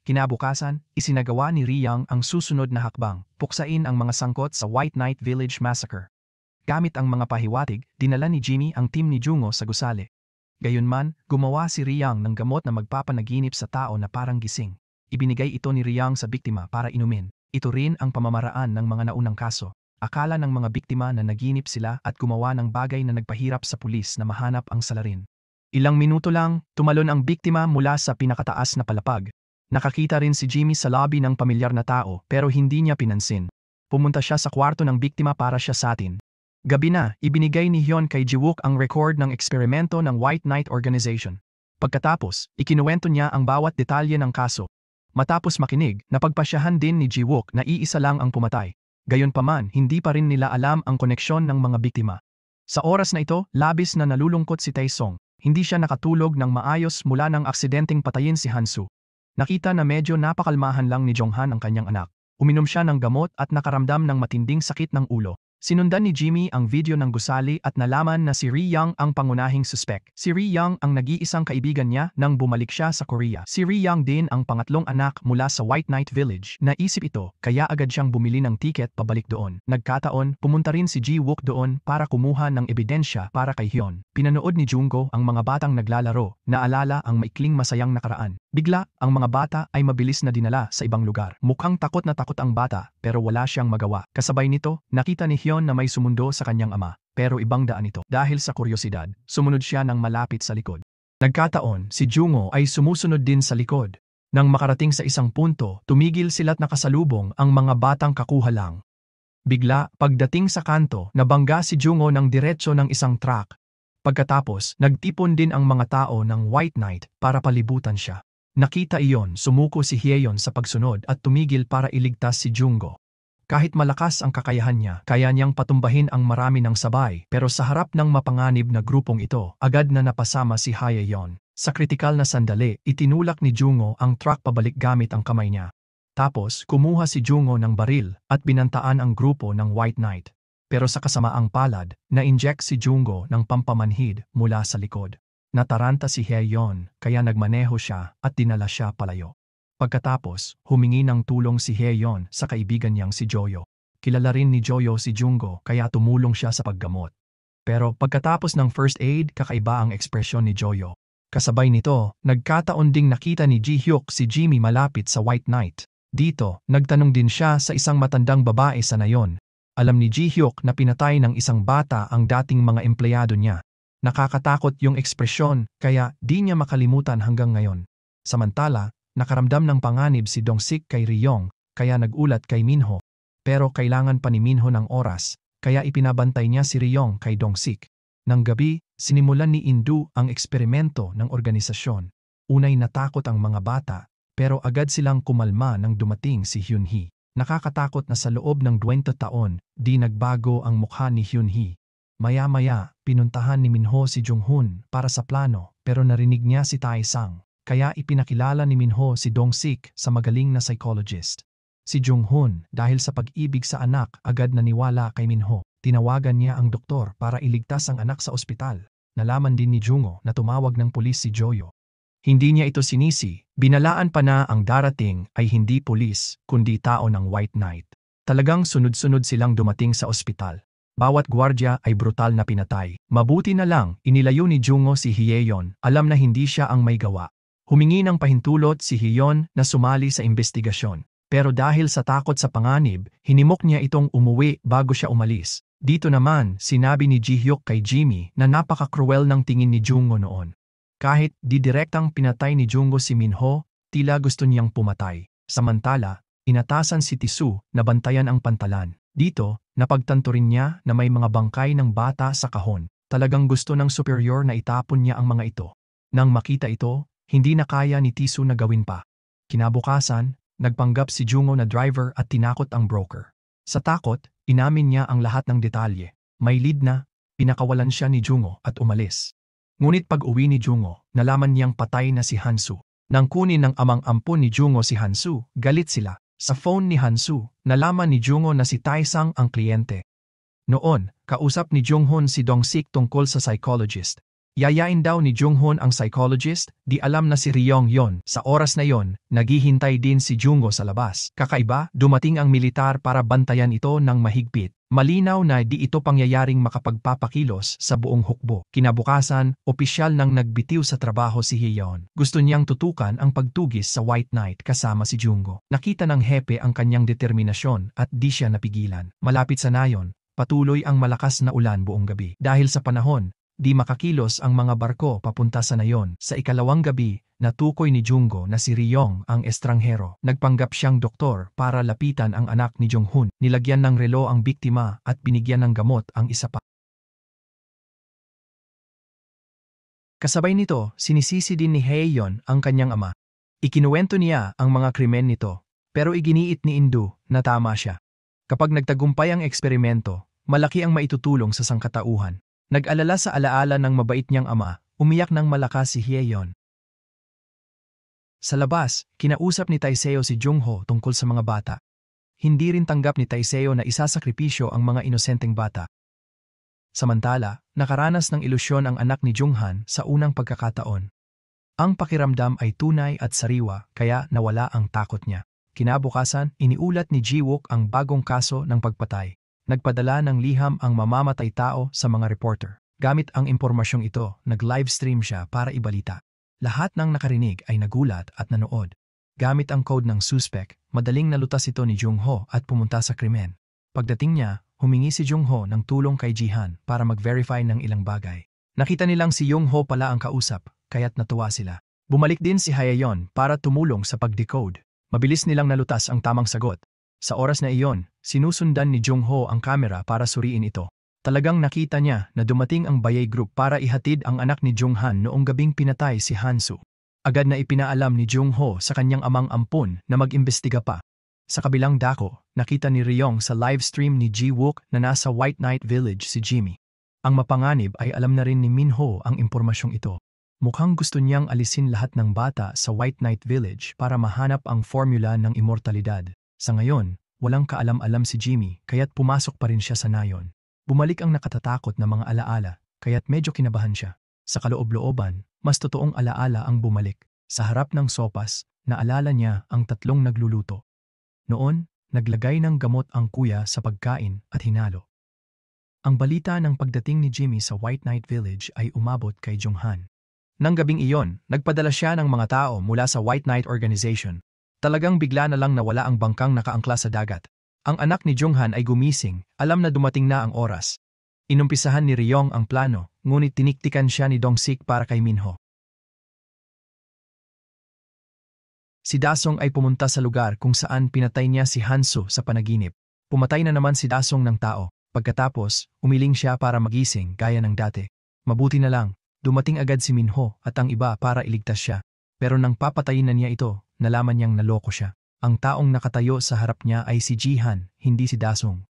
Kinabukasan, isinagawa ni Ri Yang ang susunod na hakbang, puksain ang mga sangkot sa White Knight Village Massacre. Gamit ang mga pahiwatig, dinala ni Jimmy ang team ni Jungo sa gusali. Gayunman, gumawa si Ri Yang ng gamot na magpapanaginip sa tao na parang gising. Ibinigay ito ni Ri Yang sa biktima para inumin. Ito rin ang pamamaraan ng mga naunang kaso. Akala ng mga biktima na naginip sila at gumawa ng bagay na nagpahirap sa pulis na mahanap ang salarin. Ilang minuto lang, tumalon ang biktima mula sa pinakataas na palapag. Nakakita rin si Jimmy sa lobby ng pamilyar na tao pero hindi niya pinansin. Pumunta siya sa kwarto ng biktima para siya satin. Gabi na, ibinigay ni Hyun kay Jiwook ang record ng eksperimento ng White Knight Organization. Pagkatapos, ikinuwento niya ang bawat detalye ng kaso. Matapos makinig, napagpasyahan din ni Jiwook na iisa lang ang pumatay. Gayunpaman, hindi pa rin nila alam ang koneksyon ng mga biktima. Sa oras na ito, labis na nalulungkot si Taesong. Hindi siya nakatulog ng maayos mula ng aksidenteng patayin si Hansu. Nakita na medyo napakalmahan lang ni Jeonghan ang kanyang anak. Uminom siya ng gamot at nakaramdam ng matinding sakit ng ulo. Sinundan ni Jimmy ang video ng gusali at nalaman na si Ri-young ang pangunahing suspek. Si Ri-young ang nag-iisang kaibigan niya nang bumalik siya sa Korea. Si Ri-young din ang pangatlong anak mula sa White Knight Village. Naisip ito, kaya agad siyang bumili ng tiket pabalik doon. Nagkataon, pumunta rin si Ji-wook doon para kumuha ng ebidensya para kay Hyun. Pinanood ni Junggo ang mga batang naglalaro, naalala ang maikling masayang nakaraan. Bigla, ang mga bata ay mabilis na dinala sa ibang lugar. Mukhang takot na takot ang bata, pero wala siyang magawa. Kasabay nito, nakita ni Hyun na may sumundo sa kanyang ama, pero ibang daan ito. Dahil sa kuryosidad, sumunod siya ng malapit sa likod. Nagkataon, si Jungho ay sumusunod din sa likod. Nang makarating sa isang punto, tumigil sila't nakasalubong ang mga batang kakuha lang. Bigla, pagdating sa kanto, nabangga si Jungho ng diretso ng isang truck. Pagkatapos, nagtipon din ang mga tao ng White Knight para palibutan siya. Nakita iyon, sumuko si Hyeon sa pagsunod at tumigil para iligtas si Jungho. Kahit malakas ang kakayahan niya, kaya niyang patumbahin ang marami ng sabay, pero sa harap ng mapanganib na grupong ito, agad na napasama si Hyeon. Sa kritikal na sandali, itinulak ni Jungho ang truck pabalik gamit ang kamay niya. Tapos, kumuha si Jungho ng baril at binantaan ang grupo ng White Knight. Pero sa kasamaang palad, na-inject si Jungho ng pampamanhid mula sa likod. Nataranta si Hyeon, kaya nagmaneho siya at dinala siya palayo. Pagkatapos, humingi ng tulong si Hyeon sa kaibigan niyang si Joyo. Kilala rin ni Joyo si Jungho kaya tumulong siya sa paggamot. Pero pagkatapos ng first aid, kakaiba ang ekspresyon ni Joyo. Kasabay nito, nagkataon ding nakita ni Ji-hyuk si Jimmy malapit sa White Knight. Dito, nagtanong din siya sa isang matandang babae sa nayon. Alam ni Ji-hyuk na pinatay ng isang bata ang dating mga empleyado niya. Nakakatakot yung ekspresyon kaya di niya makalimutan hanggang ngayon. Samantala, nakaramdam ng panganib si Dong-sik kay Ri-young kaya nagulat kay Minho. Pero kailangan pa ni Minho ng oras kaya ipinabantay niya si Ri-young kay Dong-sik. Nang gabi, sinimulan ni Indu ang eksperimento ng organisasyon. Unay natakot ang mga bata pero agad silang kumalma nang dumating si Hyun-hee. Nakakatakot na sa loob ng 20 taon, di nagbago ang mukha ni Hyun-hee. Maya-maya, pinuntahan ni Minho si Jung-hoon para sa plano pero narinig niya si Tae-sang. Kaya ipinakilala ni Minho si Dong-sik sa magaling na psychologist. Si Jung-hoon, dahil sa pag-ibig sa anak, agad naniwala kay Minho. Tinawagan niya ang doktor para iligtas ang anak sa ospital. Nalaman din ni Jungho na tumawag ng pulis si Joyo. Hindi niya ito sinisi, binalaan pa na ang darating ay hindi pulis, kundi tao ng White Knight. Talagang sunod-sunod silang dumating sa ospital. Bawat gwardya ay brutal na pinatay. Mabuti na lang, inilayo ni Jungho si Hyeon, alam na hindi siya ang may gawa. Humingi ng pahintulot si Hyeon na sumali sa investigasyon. Pero dahil sa takot sa panganib, hinimok niya itong umuwi bago siya umalis. Dito naman, sinabi ni Ji-hyuk kay Jimmy na napaka-cruel ng tingin ni Jungho noon. Kahit di direktang pinatay ni Jungho si Minho, tila gusto niyang pumatay. Samantala, inatasan si Tisu na bantayan ang pantalan. Dito, napagtanto rin niya na may mga bangkay ng bata sa kahon. Talagang gusto ng superior na itapon niya ang mga ito. Nang makita ito, hindi na kaya ni Tisu na gawin pa. Kinabukasan, nagpanggap si Jungho na driver at tinakot ang broker. Sa takot, inamin niya ang lahat ng detalye. May lead na, pinakawalan siya ni Jungho at umalis. Ngunit pag-uwi ni Jungho, nalaman niyang patay na si Hansu. Nang kunin ng amang ampon ni Jungho si Hansu, galit sila. Sa phone ni Hansu, nalaman ni Jungho na si Tae-sang ang kliyente. Noon, kausap ni Jung-hoon si Dong-sik tungkol sa psychologist. Yayain daw ni Jung-hoon ang psychologist, di alam na si Ri-young yon. Sa oras na yon, naghihintay din si Jungho sa labas. Kakaiba, dumating ang militar para bantayan ito ng mahigpit. Malinaw na di ito pangyayaring makapagpapakilos sa buong hukbo. Kinabukasan, opisyal nang nagbitiw sa trabaho si Hyeon. Gusto niyang tutukan ang pagtugis sa White Knight kasama si Jungho. Nakita ng hepe ang kanyang determinasyon at di siya napigilan. Malapit sa nayon, patuloy ang malakas na ulan buong gabi. Dahil sa panahon, di makakilos ang mga barko papunta sa nayon. Sa ikalawang gabi, natukoy ni Jungho na si Ri-young ang estranghero. Nagpanggap siyang doktor para lapitan ang anak ni Jung-hoon. Nilagyan ng relo ang biktima at binigyan ng gamot ang isa pa. Kasabay nito, sinisisi din ni Hyeon ang kanyang ama. Ikinuwento niya ang mga krimen nito, pero iginiit ni Indu na tama siya. Kapag nagtagumpay ang eksperimento, malaki ang maitutulong sa sangkatauhan. Nag-alala sa alaala ng mabait niyang ama, umiyak ng malakas si Hyeon. Sa labas, kinausap ni Taeseo si Jungho tungkol sa mga bata. hindi rin tanggap ni Taiseo na isasakripisyo ang mga inosenteng bata. Samantala, nakaranas ng ilusyon ang anak ni Junghan sa unang pagkakataon. Ang pakiramdam ay tunay at sariwa kaya nawala ang takot niya. Kinabukasan, iniulat ni Jiwook ang bagong kaso ng pagpatay. Nagpadala ng liham ang mamamatay tao sa mga reporter. Gamit ang impormasyong ito, nag-livestream siya para ibalita. Lahat ng nakarinig ay nagulat at nanood. Gamit ang code ng suspect, madaling nalutas ito ni Jungho at pumunta sa krimen. Pagdating niya, humingi si Jungho ng tulong kay Jihan para mag-verify ng ilang bagay. Nakita nilang si Jungho pala ang kausap, kaya't natuwa sila. Bumalik din si Haeyeon para tumulong sa pag-decode. Mabilis nilang nalutas ang tamang sagot. Sa oras na iyon, sinusundan ni Jungho ang kamera para suriin ito. Talagang nakita niya na dumating ang Bayay Group para ihatid ang anak ni Junghan noong gabing pinatay si Hansu. Agad na ipinaalam ni Jungho sa kanyang amang ampon na mag-imbestiga pa. Sa kabilang dako, nakita ni Ryong sa livestream ni Jiwook na nasa White Knight Village si Jimmy. Ang mapanganib ay alam na rin ni Minho ang impormasyong ito. Mukhang gusto niyang alisin lahat ng bata sa White Knight Village para mahanap ang formula ng immortalidad. Sa ngayon, walang kaalam-alam si Jimmy kaya't pumasok pa rin siya sa nayon. Bumalik ang nakatatakot na mga alaala, kaya't medyo kinabahan siya. Sa kaloob-looban, mas totoong alaala ang bumalik. Sa harap ng sopas, naalala niya ang tatlong nagluluto. Noon, naglagay ng gamot ang kuya sa pagkain at hinalo. Ang balita ng pagdating ni Jimmy sa White Knight Village ay umabot kay Junghan. Nang gabing iyon, nagpadala siya ng mga tao mula sa White Knight Organization. Talagang bigla na lang nawala ang bangkang nakaangkla sa dagat. Ang anak ni Junghan ay gumising, alam na dumating na ang oras. Inumpisahan ni Ryong ang plano, ngunit tiniktikan siya ni Dong-sik para kay Minho. Si Dasong ay pumunta sa lugar kung saan pinatay niya si Hansu sa panaginip. Pumatay na naman si Dasong ng tao. Pagkatapos, umiling siya para magising gaya ng dati. Mabuti na lang, dumating agad si Minho at ang iba para iligtas siya. Pero nang papatayin na niya ito, nalaman niyang naloko siya. Ang taong nakatayo sa harap niya ay si Jihan, hindi si Dasong.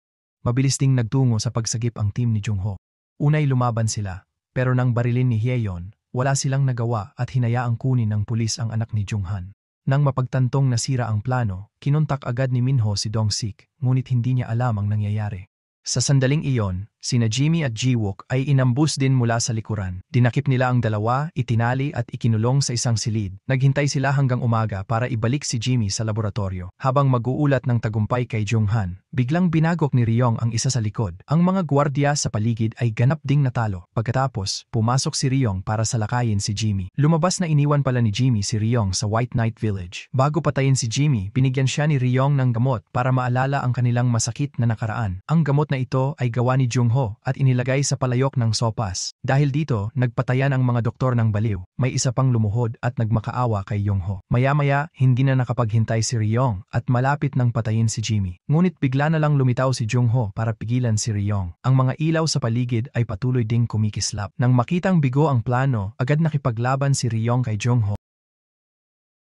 Mabilis ding nagtungo sa pagsagip ang team ni Jungho. Unay lumaban sila, pero nang barilin ni Haeyeon, wala silang nagawa at hinayaang kunin ng pulis ang anak ni Junghan. Nang mapagtantong nasira ang plano, kinontak agad ni Minho si Dong-sik, ngunit hindi niya alam ang nangyayari. Sa sandaling iyon, sina Jimmy at Jiwook ay inambus din mula sa likuran. Dinakip nila ang dalawa, itinali at ikinulong sa isang silid. Naghintay sila hanggang umaga para ibalik si Jimmy sa laboratorio. Habang mag-uulat ng tagumpay kay Junghan, biglang binagok ni Ryong ang isa sa likod. Ang mga gwardiya sa paligid ay ganap ding natalo. Pagkatapos, pumasok si Ryong para salakayin si Jimmy. Lumabas na iniwan pala ni Jimmy si Ryong sa White Knight Village. Bago patayin si Jimmy, binigyan siya ni Ryong ng gamot para maalala ang kanilang masakit na nakaraan. Ang gamot na ito ay gawa ni Jungho at inilagay sa palayok ng sopas. Dahil dito, nagpatayan ang mga doktor ng baliw. May isa pang lumuhod at nagmakaawa kay Jungho. Maya-maya, hindi na nakapaghintay si Ryong at malapit nang patayin si Jimmy. Ngunit bigla na lang lumitaw si Jungho para pigilan si Ryong. Ang mga ilaw sa paligid ay patuloy ding kumikislap. Nang makitang bigo ang plano, agad nakipaglaban si Ryong kay Jungho.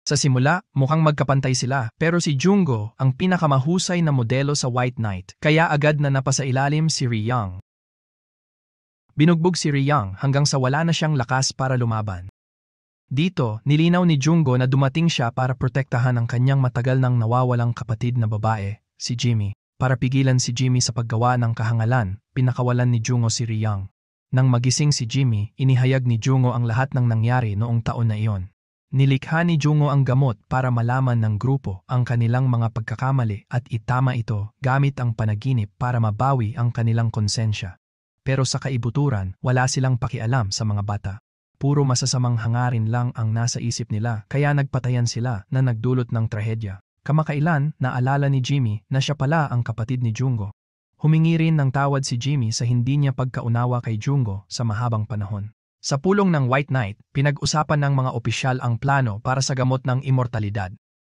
Sa simula, mukhang magkapantay sila, pero si Jungho ang pinakamahusay na modelo sa White Knight, kaya agad na napasailalim si Ryong. Binugbog si Ryong hanggang sa wala na siyang lakas para lumaban. Dito, nilinaw ni Jungho na dumating siya para protektahan ang kanyang matagal nang nawawalang kapatid na babae, si Jimmy. Para pigilan si Jimmy sa paggawa ng kahangalan, pinakawalan ni Jungho si Ryong. Nang magising si Jimmy, inihayag ni Jungho ang lahat ng nangyari noong taon na iyon. Nilikha ni Jungho ang gamot para malaman ng grupo ang kanilang mga pagkakamali at itama ito gamit ang panaginip para mabawi ang kanilang konsensya. Pero sa kaibuturan, wala silang pakialam sa mga bata. Puro masasamang hangarin lang ang nasa isip nila kaya nagpatayan sila na nagdulot ng trahedya. Kamakailan, naalala ni Jimmy na siya pala ang kapatid ni Jungho. Humingi rin ng tawad si Jimmy sa hindi niya pagkaunawa kay Jungho sa mahabang panahon. Sa pulong ng White Knight, pinag-usapan ng mga opisyal ang plano para sa gamot ng immortalidad.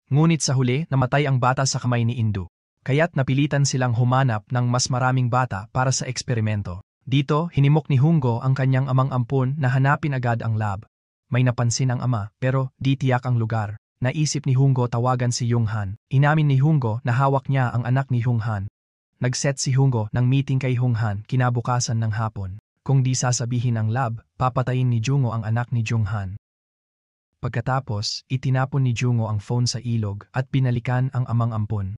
Ngunit sa huli, namatay ang bata sa kamay ni Indu. Kaya't napilitan silang humanap ng mas maraming bata para sa eksperimento. Dito, hinimok ni Jungho ang kanyang amang ampon na hanapin agad ang lab. May napansin ang ama, pero di tiyak ang lugar. Naisip ni Jungho tawagan si Junghan. Inamin ni Jungho na hawak niya ang anak ni Junghan. Nag-set si Jungho ng meeting kay Junghan kinabukasan ng hapon. Kung di sasabihin ang lab, papatayin ni Jungho ang anak ni Junghan. Pagkatapos, itinapon ni Jungho ang phone sa ilog at binalikan ang amang ampon.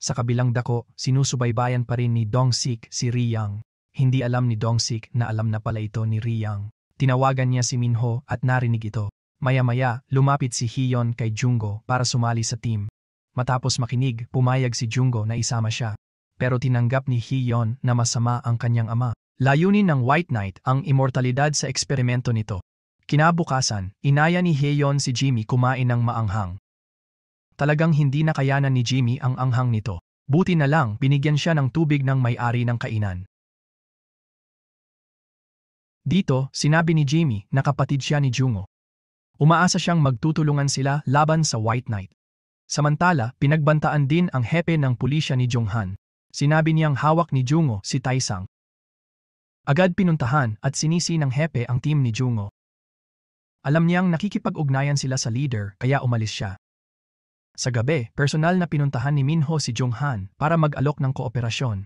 Sa kabilang dako, sinusubaybayan pa rin ni Dong-sik si Riyang. Hindi alam ni Dong-sik na alam na pala ito ni Riyang. Tinawagan niya si Minho at narinig ito. Maya-maya, lumapit si Hyeon kay Junggo para sumali sa team. Matapos makinig, pumayag si Junggo na isama siya. Pero tinanggap ni Hyeon na masama ang kanyang ama. Layunin ng White Knight ang immortalidad sa eksperimento nito. Kinabukasan, inaya ni Hyeon si Jimmy kumain ng maanghang. Talagang hindi nakayanan ni Jimmy ang anghang nito. Buti na lang binigyan siya ng tubig ng may-ari ng kainan. Dito, sinabi ni Jimmy na kapatid siya ni Jungho. Umaasa siyang magtutulungan sila laban sa White Knight. Samantala, pinagbantaan din ang hepe ng pulisya ni Jonghan. Sinabi niyang hawak ni Jungho si Taesang. Agad pinuntahan at sinisi ng hepe ang team ni Jungho. Alam niyang nakikipag-ugnayan sila sa leader kaya umalis siya. Sa gabi, personal na pinuntahan ni Minho si Jonghan para mag-alok ng kooperasyon.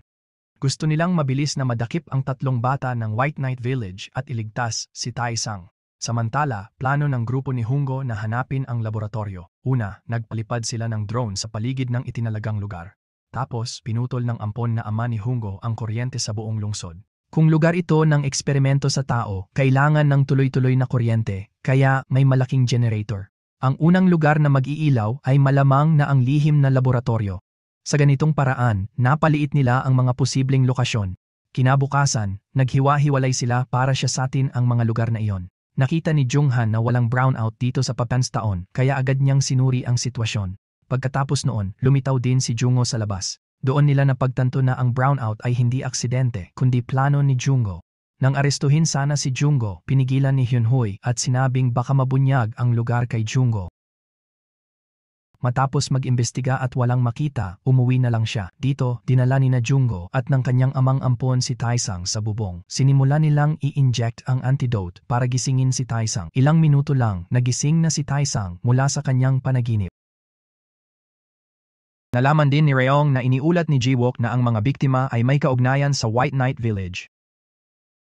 Gusto nilang mabilis na madakip ang tatlong bata ng White Knight Village at iligtas si Taesang. Samantala, plano ng grupo ni Jungho na hanapin ang laboratorio. Una, nagpalipad sila ng drone sa paligid ng itinalagang lugar. Tapos, pinutol ng ampon na ama ni Jungho ang kuryente sa buong lungsod. Kung lugar ito ng eksperimento sa tao, kailangan ng tuloy-tuloy na kuryente, kaya may malaking generator. Ang unang lugar na mag-iilaw ay malamang na ang lihim na laboratorio. Sa ganitong paraan, napaliit nila ang mga posibleng lokasyon. Kinabukasan, naghiwa-hiwalay sila para siyasatin ang mga lugar na iyon. Nakita ni Jonghan na walang brownout dito sa Papanstaon, kaya agad niyang sinuri ang sitwasyon. Pagkatapos noon, lumitaw din si Jungho sa labas. Doon nila napagtanto na ang brownout ay hindi aksidente, kundi plano ni Jungho. Nang arestuhin sana si Jungho, pinigilan ni Hyunhoy at sinabing baka mabunyag ang lugar kay Jungho. Matapos mag-imbestiga at walang makita, umuwi na lang siya. Dito, dinala ni na Jungho at ng kanyang amang ampon si Taesang sa bubong. Sinimula nilang i-inject ang antidote para gisingin si Taesang. Ilang minuto lang, nagising na si Taesang mula sa kanyang panaginip. Nalaman din ni Ryeong na iniulat ni Jiwook na ang mga biktima ay may kaugnayan sa White Knight Village.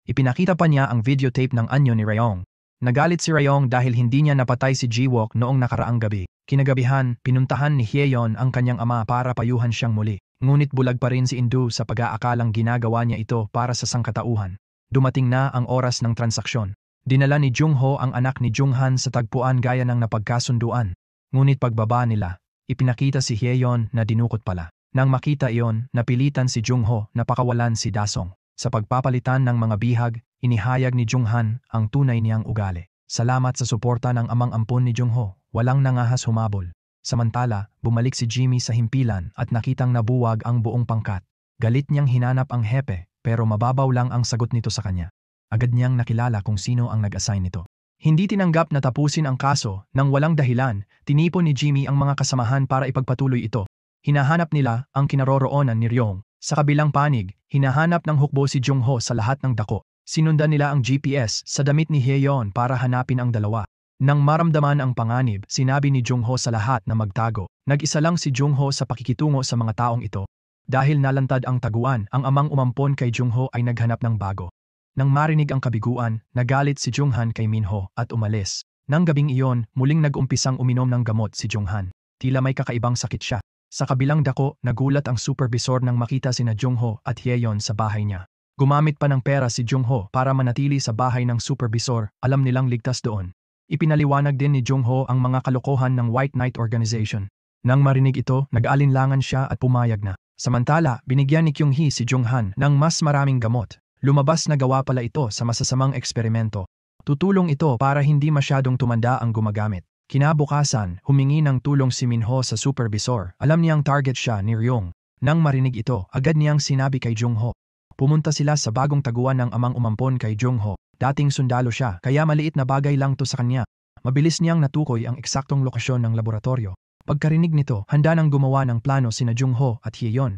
Ipinakita pa niya ang videotape ng anyo ni Ryeong. Nagalit si Ryeong dahil hindi niya napatay si Jiwook noong nakaraang gabi. Kinagabihan, pinuntahan ni Hyeon ang kanyang ama para payuhan siyang muli. Ngunit bulag pa rin si Indu sa pag-aakalang ginagawa niya ito para sa sangkatauhan. Dumating na ang oras ng transaksyon. Dinala ni Jungho ang anak ni Jonghan sa tagpuan gaya ng napagkasunduan. Ngunit pagbaba nila, ipinakita si Hyeon na dinukot pala. Nang makita iyon, napilitan si Jungho na pakawalan si Dasong. Sa pagpapalitan ng mga bihag, inihayag ni Jonghan ang tunay niyang ugali. Salamat sa suporta ng amang ampon ni Jungho, walang nangahas humabol. Samantala, bumalik si Jimmy sa himpilan at nakitang nabuwag ang buong pangkat. Galit niyang hinanap ang hepe, pero mababaw lang ang sagot nito sa kanya. Agad niyang nakilala kung sino ang nag-assign nito. Hindi tinanggap na tapusin ang kaso nang walang dahilan, tinipon ni Jimmy ang mga kasamahan para ipagpatuloy ito. Hinahanap nila ang kinaroroonan ni Ryeong. Sa kabilang panig, hinahanap ng hukbo si Jungho sa lahat ng dako. Sinundan nila ang GPS sa damit ni Hyeon para hanapin ang dalawa. Nang maramdaman ang panganib, sinabi ni Jungho sa lahat na magtago. Nag-isa lang si Jungho sa pakikitungo sa mga taong ito. Dahil nalantad ang taguan, ang amang umampon kay Jungho ay naghanap ng bago. Nang marinig ang kabiguan, nagalit si Jonghan kay Minho at umalis. Nang gabing iyon, muling nag-umpisang uminom ng gamot si Jonghan. Tila may kakaibang sakit siya. Sa kabilang dako, nagulat ang supervisor nang makita sina Jungho at Hyeon sa bahay niya. Gumamit pa ng pera si Jungho para manatili sa bahay ng supervisor, alam nilang ligtas doon. Ipinaliwanag din ni Jungho ang mga kalokohan ng White Knight Organization. Nang marinig ito, nag-alinlangan siya at pumayag na. Samantala, binigyan ni Kyung-hee si Jonghan ng mas maraming gamot. Lumabas na gawa pala ito sa masasamang eksperimento. Tutulong ito para hindi masyadong tumanda ang gumagamit. Kinabukasan, humingi ng tulong si Minho sa supervisor. Alam niyang target siya ni Ryeong. Nang marinig ito, agad niyang sinabi kay Jungho. Pumunta sila sa bagong taguan ng amang umampon kay Jungho. Dating sundalo siya, kaya maliit na bagay lang to sa kanya. Mabilis niyang natukoy ang eksaktong lokasyon ng laboratorio. Pagkarinig nito, handa nang gumawa ng plano sina Jungho at Hyeon.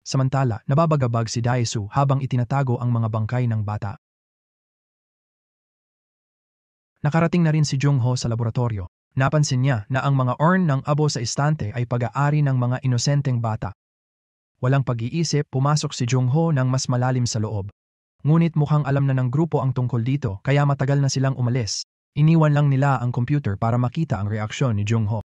Samantala, nababagabag si Daesu habang itinatago ang mga bangkay ng bata. Nakarating na rin si Jungho sa laboratorio. Napansin niya na ang mga urn ng abo sa istante ay pag-aari ng mga inosenteng bata. Walang pag-iisip, pumasok si Jungho ng mas malalim sa loob. Ngunit mukhang alam na ng grupo ang tungkol dito kaya matagal na silang umalis. Iniwan lang nila ang computer para makita ang reaksyon ni Jungho.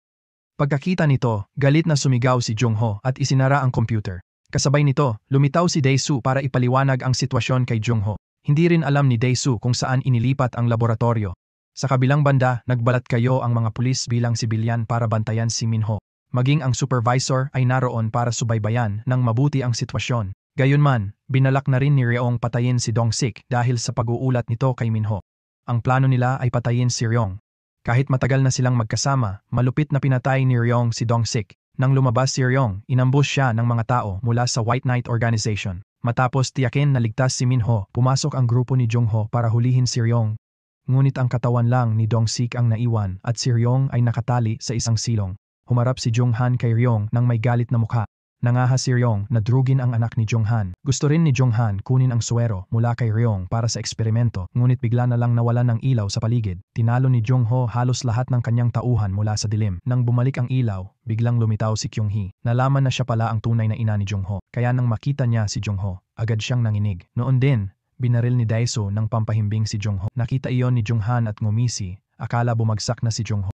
Pagkakita nito, galit na sumigaw si Jungho at isinara ang computer. Kasabay nito, lumitaw si Dae-soo para ipaliwanag ang sitwasyon kay Jungho. Hindi rin alam ni Dae-soo kung saan inilipat ang laboratorio. Sa kabilang banda, nagbalat kayo ang mga pulis bilang sibilyan para bantayan si Minho. Maging ang supervisor ay naroon para subaybayan ng mabuti ang sitwasyon. Gayunman, binalak na rin ni Ryong patayin si Dong-sik dahil sa pag-uulat nito kay Minho. Ang plano nila ay patayin si Ryong. Kahit matagal na silang magkasama, malupit na pinatay ni Ryong si Dong-sik. Nang lumabas si Ryong, inambush siya ng mga tao mula sa White Knight Organization. Matapos tiyakin na ligtas si Minho, pumasok ang grupo ni Jungho para hulihin si Ryong. Ngunit ang katawan lang ni Dong-sik ang naiwan at si Ryong ay nakatali sa isang silong. Humarap si Junghan kay Ryong nang may galit na mukha. Nangahas si Ryong na drugin ang anak ni Junghan. Gusto rin ni Junghan kunin ang suwero mula kay Ryong para sa eksperimento, ngunit bigla na lang nawalan ng ilaw sa paligid. Tinalo ni Jungho halos lahat ng kanyang tauhan mula sa dilim. Nang bumalik ang ilaw, biglang lumitaw si Kyung-hee. Nalaman na siya pala ang tunay na ina ni Jungho. Kaya nang makita niya si Jungho, agad siyang nanginig. Noon din, binaril ni Dae-soo ng pampahimbing si Jungho. Nakita iyon ni Junghan at ngumisi, akala bumagsak na si Jungho.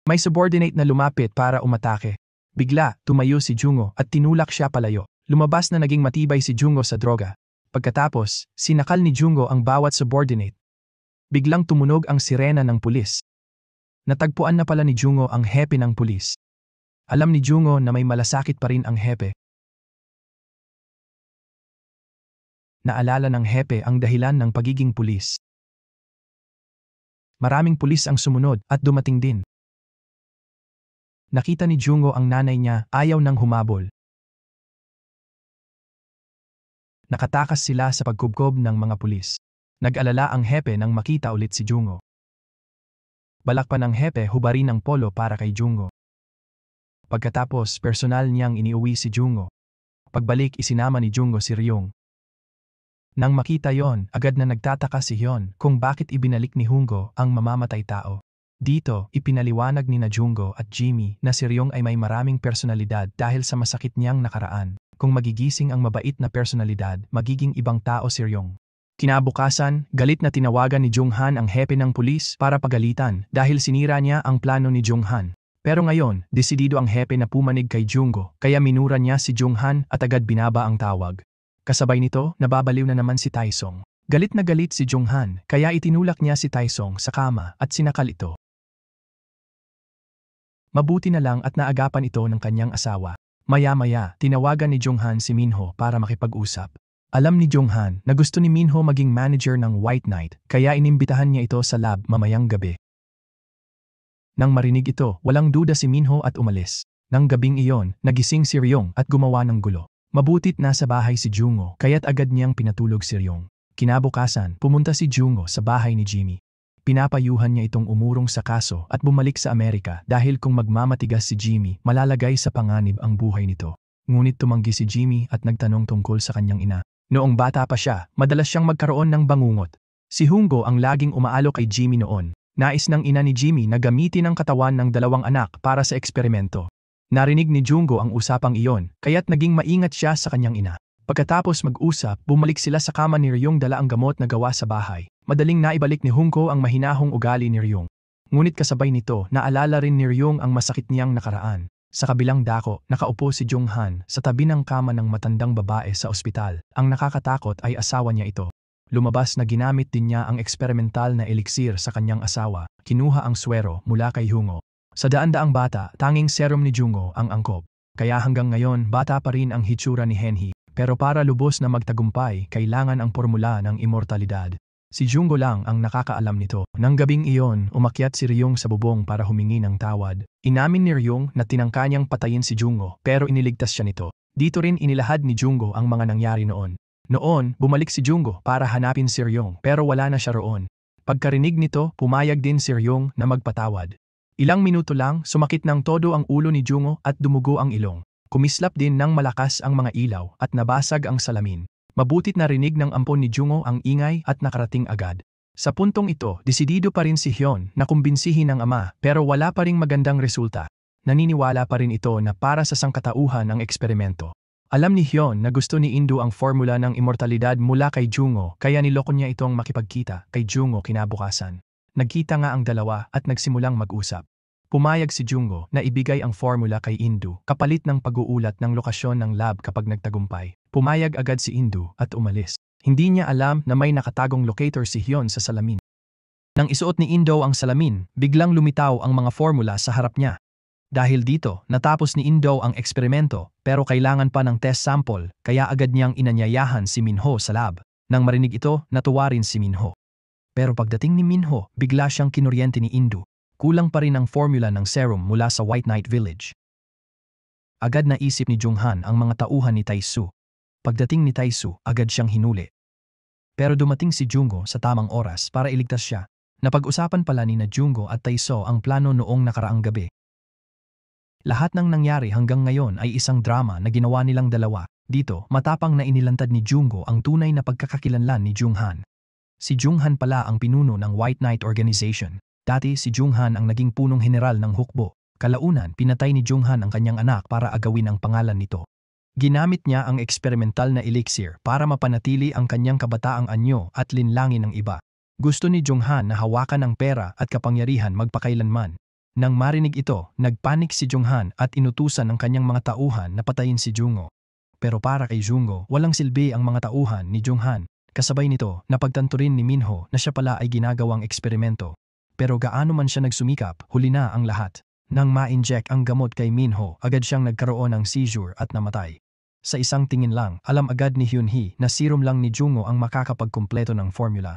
May subordinate na lumapit para umatake. Bigla, tumayo si Jungho at tinulak siya palayo. Lumabas na naging matibay si Jungho sa droga. Pagkatapos, sinakal ni Jungho ang bawat subordinate. Biglang tumunog ang sirena ng pulis. Natagpuan na pala ni Jungho ang hepe ng pulis. Alam ni Jungho na may malasakit pa rin ang hepe. Naalala ng hepe ang dahilan ng pagiging pulis. Maraming pulis ang sumunod at dumating din. Nakita ni Jungho ang nanay niya, ayaw nang humabol. Nakatakas sila sa pagkubkob ng mga pulis. Nag-alala ang hepe nang makita ulit si Jungho. Balak pa ng hepe hubarin ang polo para kay Jungho. Pagkatapos, personal niyang iniuwi si Jungho. Pagbalik, isinama ni Jungho si Ryong. Nang makita yon, agad na nagtataka si Hyun kung bakit ibinalik ni Jungho ang mamamatay tao. Dito, ipinaliwanag ni Jungho at Jimmy na si Ryong ay may maraming personalidad dahil sa masakit niyang nakaraan. Kung magigising ang mabait na personalidad, magiging ibang tao si Ryong. Kinabukasan, galit na tinawagan ni Junghan ang hepe ng pulis para pagalitan dahil sinira niya ang plano ni Junghan. Pero ngayon, desidido ang hepe na pumanig kay Jungho, kaya minura niya si Junghan at agad binaba ang tawag. Kasabay nito, nababaliw na naman si Taesong. Galit na galit si Junghan, kaya itinulak niya si Taesong sa kama at sinakal ito. Mabuti na lang at naagapan ito ng kanyang asawa. Maya-maya, tinawagan ni Junghan si Minho para makipag-usap. Alam ni Junghan na gusto ni Minho maging manager ng White Knight, kaya inimbitahan niya ito sa lab mamayang gabi. Nang marinig ito, walang duda si Minho at umalis. Nang gabing iyon, nagising si Ryong at gumawa ng gulo. Mabutit nasa bahay si Jungho, kaya't agad niyang pinatulog si Ryong. Kinabukasan, pumunta si Jungho sa bahay ni Jimmy. Pinapayuhan niya itong umurong sa kaso at bumalik sa Amerika dahil kung magmamatigas si Jimmy, malalagay sa panganib ang buhay nito. Ngunit tumanggi si Jimmy at nagtanong tungkol sa kanyang ina. Noong bata pa siya, madalas siyang magkaroon ng bangungot. Si Jungho ang laging umaalok kay Jimmy noon. Nais ng ina ni Jimmy na gamitin ang katawan ng dalawang anak para sa eksperimento. Narinig ni Jungho ang usapang iyon, kaya't naging maingat siya sa kanyang ina. Pagkatapos mag-usap, bumalik sila sa kama ni Ryong dala ang gamot na gawa sa bahay. Madaling naibalik ni Jungho ang mahinahong ugali ni Ryong. Ngunit kasabay nito, naalala rin ni Ryong ang masakit niyang nakaraan. Sa kabilang dako, nakaupo si Junghan sa tabi ng kama ng matandang babae sa ospital. Ang nakakatakot ay asawa niya ito. Lumabas na ginamit din niya ang eksperimental na eliksir sa kanyang asawa. Kinuha ang swero mula kay Jungho. Sa daan-daang bata, tanging serum ni Jungho ang angkop. Kaya hanggang ngayon, bata pa rin ang hitsura ni Henhee. Pero para lubos na magtagumpay, kailangan ang formula ng immortalidad. Si Jungho lang ang nakakaalam nito. Nang gabing iyon, umakyat si Ryong sa bubong para humingi ng tawad. Inamin ni Ryong na tinangka niyang patayin si Jungho, pero iniligtas siya nito. Dito rin inilahad ni Jungho ang mga nangyari noon. Noon, bumalik si Jungho para hanapin si Ryong, pero wala na siya roon. Pagkarinig nito, pumayag din si Ryong na magpatawad. Ilang minuto lang, sumakit ng todo ang ulo ni Jungho at dumugo ang ilong. Kumislap din ng malakas ang mga ilaw at nabasag ang salamin. Mabutit narinig ng ampon ni Jungho ang ingay at nakarating agad. Sa puntong ito, desidido pa rin si Hyun na kumbinsihin ng ama pero wala pa ring magandang resulta. Naniniwala pa rin ito na para sa sangkatauhan ang eksperimento. Alam ni Hyun na gusto ni Indo ang formula ng immortalidad mula kay Jungho kaya niloko niya itong makipagkita kay Jungho kinabukasan. Nagkita nga ang dalawa at nagsimulang mag-usap. Pumayag si Jungo na ibigay ang formula kay Indu kapalit ng pag-uulat ng lokasyon ng lab kapag nagtagumpay. Pumayag agad si Indu at umalis. Hindi niya alam na may nakatagong locator si Hyun sa salamin. Nang isuot ni Indo ang salamin, biglang lumitaw ang mga formula sa harap niya. Dahil dito, natapos ni Indo ang eksperimento pero kailangan pa ng test sample kaya agad niyang inanyayahan si Minho sa lab. Nang marinig ito, natuwa rin si Minho. Pero pagdating ni Minho, bigla siyang kinuryente ni Indu. Kulang pa rin ang formula ng serum mula sa White Knight Village. Agad naisip ni Junghan ang mga tauhan ni Taesu. Pagdating ni Taesu, agad siyang hinuli. Pero dumating si Jungo sa tamang oras para iligtas siya. Napag-usapan pala ni na Jungo at Taeso ang plano noong nakaraang gabi. Lahat ng nangyari hanggang ngayon ay isang drama na ginawa nilang dalawa. Dito, matapang na inilantad ni Jungo ang tunay na pagkakakilanlan ni Junghan. Si Junghan pala ang pinuno ng White Knight Organization. Dati si Junghan ang naging punong general ng hukbo. Kalaunan, pinatay ni Junghan ang kanyang anak para agawin ang pangalan nito. Ginamit niya ang eksperimental na elixir para mapanatili ang kanyang kabataang anyo at linlangin ng iba. Gusto ni Junghan na hawakan ang pera at kapangyarihan magpakailanman. Nang marinig ito, nagpanik si Junghan at inutusan ang kanyang mga tauhan na patayin si Jungo. Pero para kay Jungo, walang silbi ang mga tauhan ni Junghan. Kasabay nito, napagtanto rin ni Minho na siya pala ay ginagawang eksperimento. Pero gaano man siya nagsumikap, huli na ang lahat. Nang ma-inject ang gamot kay Minho, agad siyang nagkaroon ng seizure at namatay. Sa isang tingin lang, alam agad ni Hyunhee na serum lang ni Jungo ang makakapagkumpleto ng formula.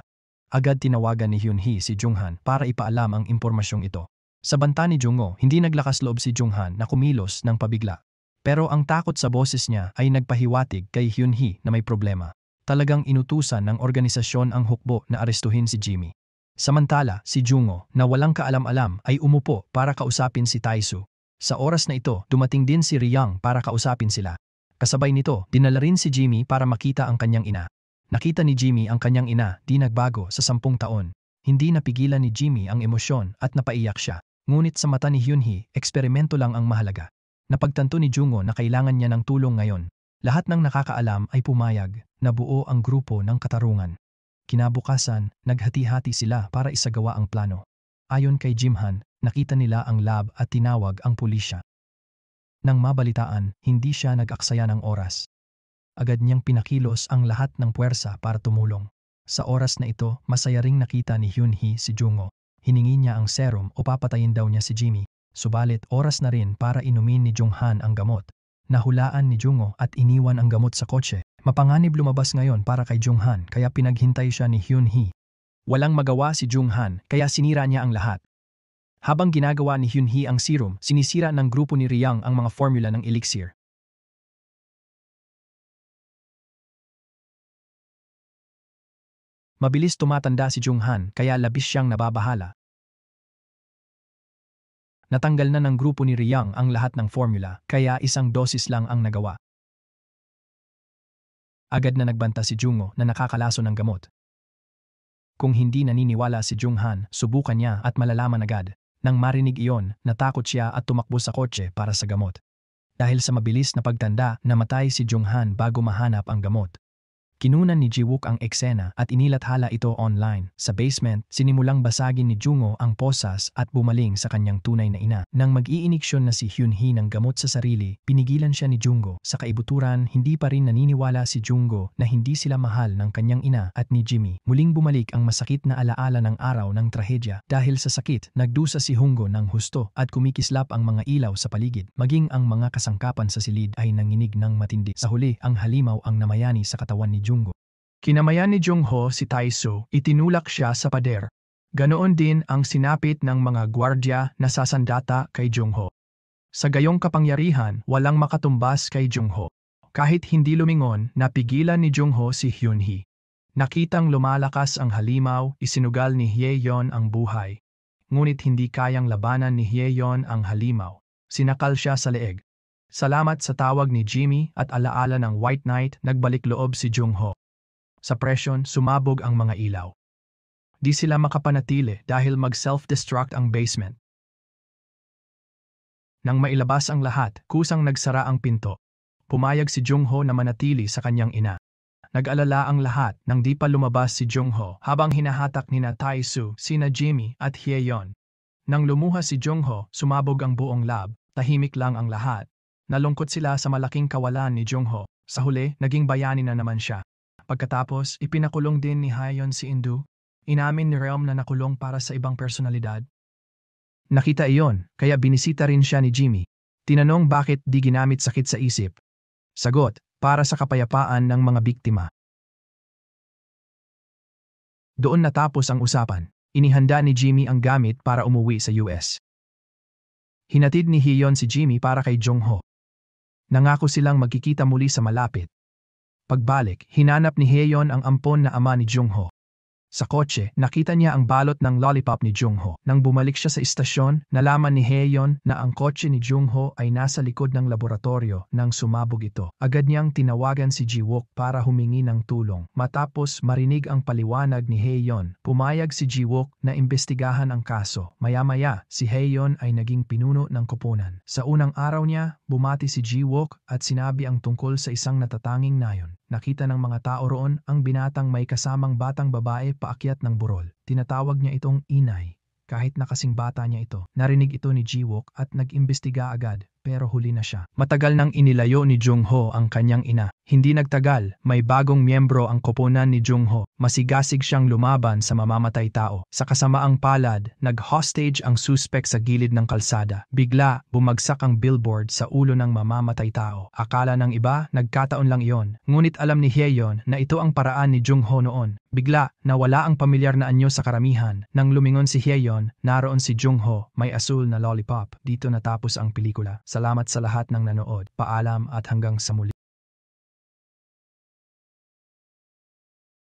Agad tinawagan ni Hyunhee si Junghan para ipaalam ang impormasyong ito. Sa banta ni Jungo, hindi naglakas loob si Junghan na kumilos ng pabigla. Pero ang takot sa boses niya ay nagpahiwatig kay Hyunhee na may problema. Talagang inutusan ng organisasyon ang hukbo na arestuhin si Jimmy. Samantala, si Jungo, na walang kaalam-alam, ay umupo para kausapin si Taesu. Sa oras na ito, dumating din si Riyang para kausapin sila. Kasabay nito, dinala rin si Jimmy para makita ang kanyang ina. Nakita ni Jimmy ang kanyang ina, di nagbago sa 10 taon. Hindi napigilan ni Jimmy ang emosyon at napaiyak siya. Ngunit sa mata ni Hyunhee, eksperimento lang ang mahalaga. Napagtanto ni Jungo na kailangan niya ng tulong ngayon. Lahat ng nakakaalam ay pumayag, nabuo ang grupo ng katarungan. Kinabukasan, naghati-hati sila para isagawa ang plano. Ayon kay Jimhan, nakita nila ang lab at tinawag ang pulisya. Nang mabalitaan, hindi siya nag-aksaya ng oras. Agad niyang pinakilos ang lahat ng puwersa para tumulong. Sa oras na ito, masaya ring nakita ni Hyunhee si Jungo. Hiningi niya ang serum o papatayin daw niya si Jimmy. Subalit oras na rin para inumin ni Junghan ang gamot. Nahulaan ni Jungo at iniwan ang gamot sa kotse. Mapanganib lumabas ngayon para kay Junghan kaya pinaghintay siya ni Hyunhee. Walang magawa si Junghan kaya sinira niya ang lahat. Habang ginagawa ni Hyunhee ang serum, sinisira ng grupo ni Riyang ang mga formula ng elixir. Mabilis tumatanda si Junghan kaya labis siyang nababahala. Natanggal na ng grupo ni Riyang ang lahat ng formula kaya isang dosis lang ang nagawa. Agad na nagbanta si Jungo na nakakalaso ng gamot. Kung hindi naniniwala si Junghan, subukan niya at malalaman agad. Nang marinig iyon, natakot siya at tumakbo sa kotse para sa gamot. Dahil sa mabilis na pagtanda, namatay si Junghan bago mahanap ang gamot. Kinunan ni Jiwook ang eksena at inilathala ito online. Sa basement, sinimulang basagin ni Jungo ang posas at bumaling sa kanyang tunay na ina. Nang mag-iiniksyon na si Hyunhee ng gamot sa sarili, pinigilan siya ni Jungo. Sa kaibuturan, hindi pa rin naniniwala si Jungo na hindi sila mahal ng kanyang ina at ni Jimmy. Muling bumalik ang masakit na alaala ng araw ng trahedya. Dahil sa sakit, nagdusa si Hungo ng husto at kumikislap ang mga ilaw sa paligid. Maging ang mga kasangkapan sa silid ay nanginig ng matindi. Sa huli, ang halimaw ang namayani sa katawan ni Jungo. Kinamayan ni Jungho si Taesu, itinulak siya sa pader. Ganoon din ang sinapit ng mga gwardya na sasandata kay Jungho. Sa gayong kapangyarihan, walang makatumbas kay Jungho. Kahit hindi lumingon, napigilan ni Jungho si Hyunhee. Nakitang lumalakas ang halimaw, isinugal ni Hyeyeon ang buhay. Ngunit hindi kayang labanan ni Hyeyeon ang halimaw. Sinakal siya sa leeg. Salamat sa tawag ni Jimmy at alaala ng White Knight, nagbalik loob si Jungho. Sa presyon, sumabog ang mga ilaw. Di sila makapanatili dahil mag-self-destruct ang basement. Nang mailabas ang lahat, kusang nagsara ang pinto. Pumayag si Jungho na manatili sa kanyang ina. Nag-alala ang lahat nang di pa lumabas si Jungho habang hinahatak ni Tae-soo, sina Jimmy at Hyeon. Nang lumuha si Jungho, sumabog ang buong lab, tahimik lang ang lahat. Nalungkot sila sa malaking kawalan ni Jungho. Sa huli, naging bayani na naman siya. Pagkatapos, ipinakulong din ni Hyeon si Indu. Inamin ni Reom na nakulong para sa ibang personalidad. Nakita iyon, kaya binisita rin siya ni Jimmy. Tinanong bakit di ginamit sakit sa isip. Sagot, para sa kapayapaan ng mga biktima. Doon natapos ang usapan. Inihanda ni Jimmy ang gamit para umuwi sa US. Hinatid ni Hyeon si Jimmy para kay Jungho. Nangako silang magkikita muli sa malapit. Pagbalik, hinanap ni Hyeon ang ampon na ama ni Jungho. Sa kotse, nakita niya ang balot ng lollipop ni Jungho. Nang bumalik siya sa istasyon, nalaman ni Hyeon na ang kotse ni Jungho ay nasa likod ng laboratorio nang sumabog ito. Agad niyang tinawagan si Ji-wook para humingi ng tulong. Matapos marinig ang paliwanag ni Hyeon, pumayag si Ji-wook na imbestigahan ang kaso. Maya-maya, si Hyeon ay naging pinuno ng koponan. Sa unang araw niya, bumati si Ji-wook at sinabi ang tungkol sa isang natatanging nayon. Nakita ng mga tao roon ang binatang may kasamang batang babae paakyat ng burol. Tinatawag niya itong inay. Kahit nakasing bata niya ito. Narinig ito ni Ji-wook at nag-imbestiga agad, pero huli na siya. Matagal nang inilayo ni Jungho ang kanyang ina. Hindi nagtagal, may bagong miyembro ang koponan ni Jungho. Masigasig siyang lumaban sa mamamatay tao. Sa kasamaang palad, nag-hostage ang suspek sa gilid ng kalsada. Bigla, bumagsak ang billboard sa ulo ng mamamatay tao. Akala ng iba, nagkataon lang iyon. Ngunit alam ni Hyeon na ito ang paraan ni Jungho noon. Bigla, nawala ang pamilyar na anyo sa karamihan. Nang lumingon si Hyeon, naroon si Jungho, may asul na lollipop. Dito natapos ang pelikula. Salamat sa lahat ng nanood. Paalam at hanggang sa muli.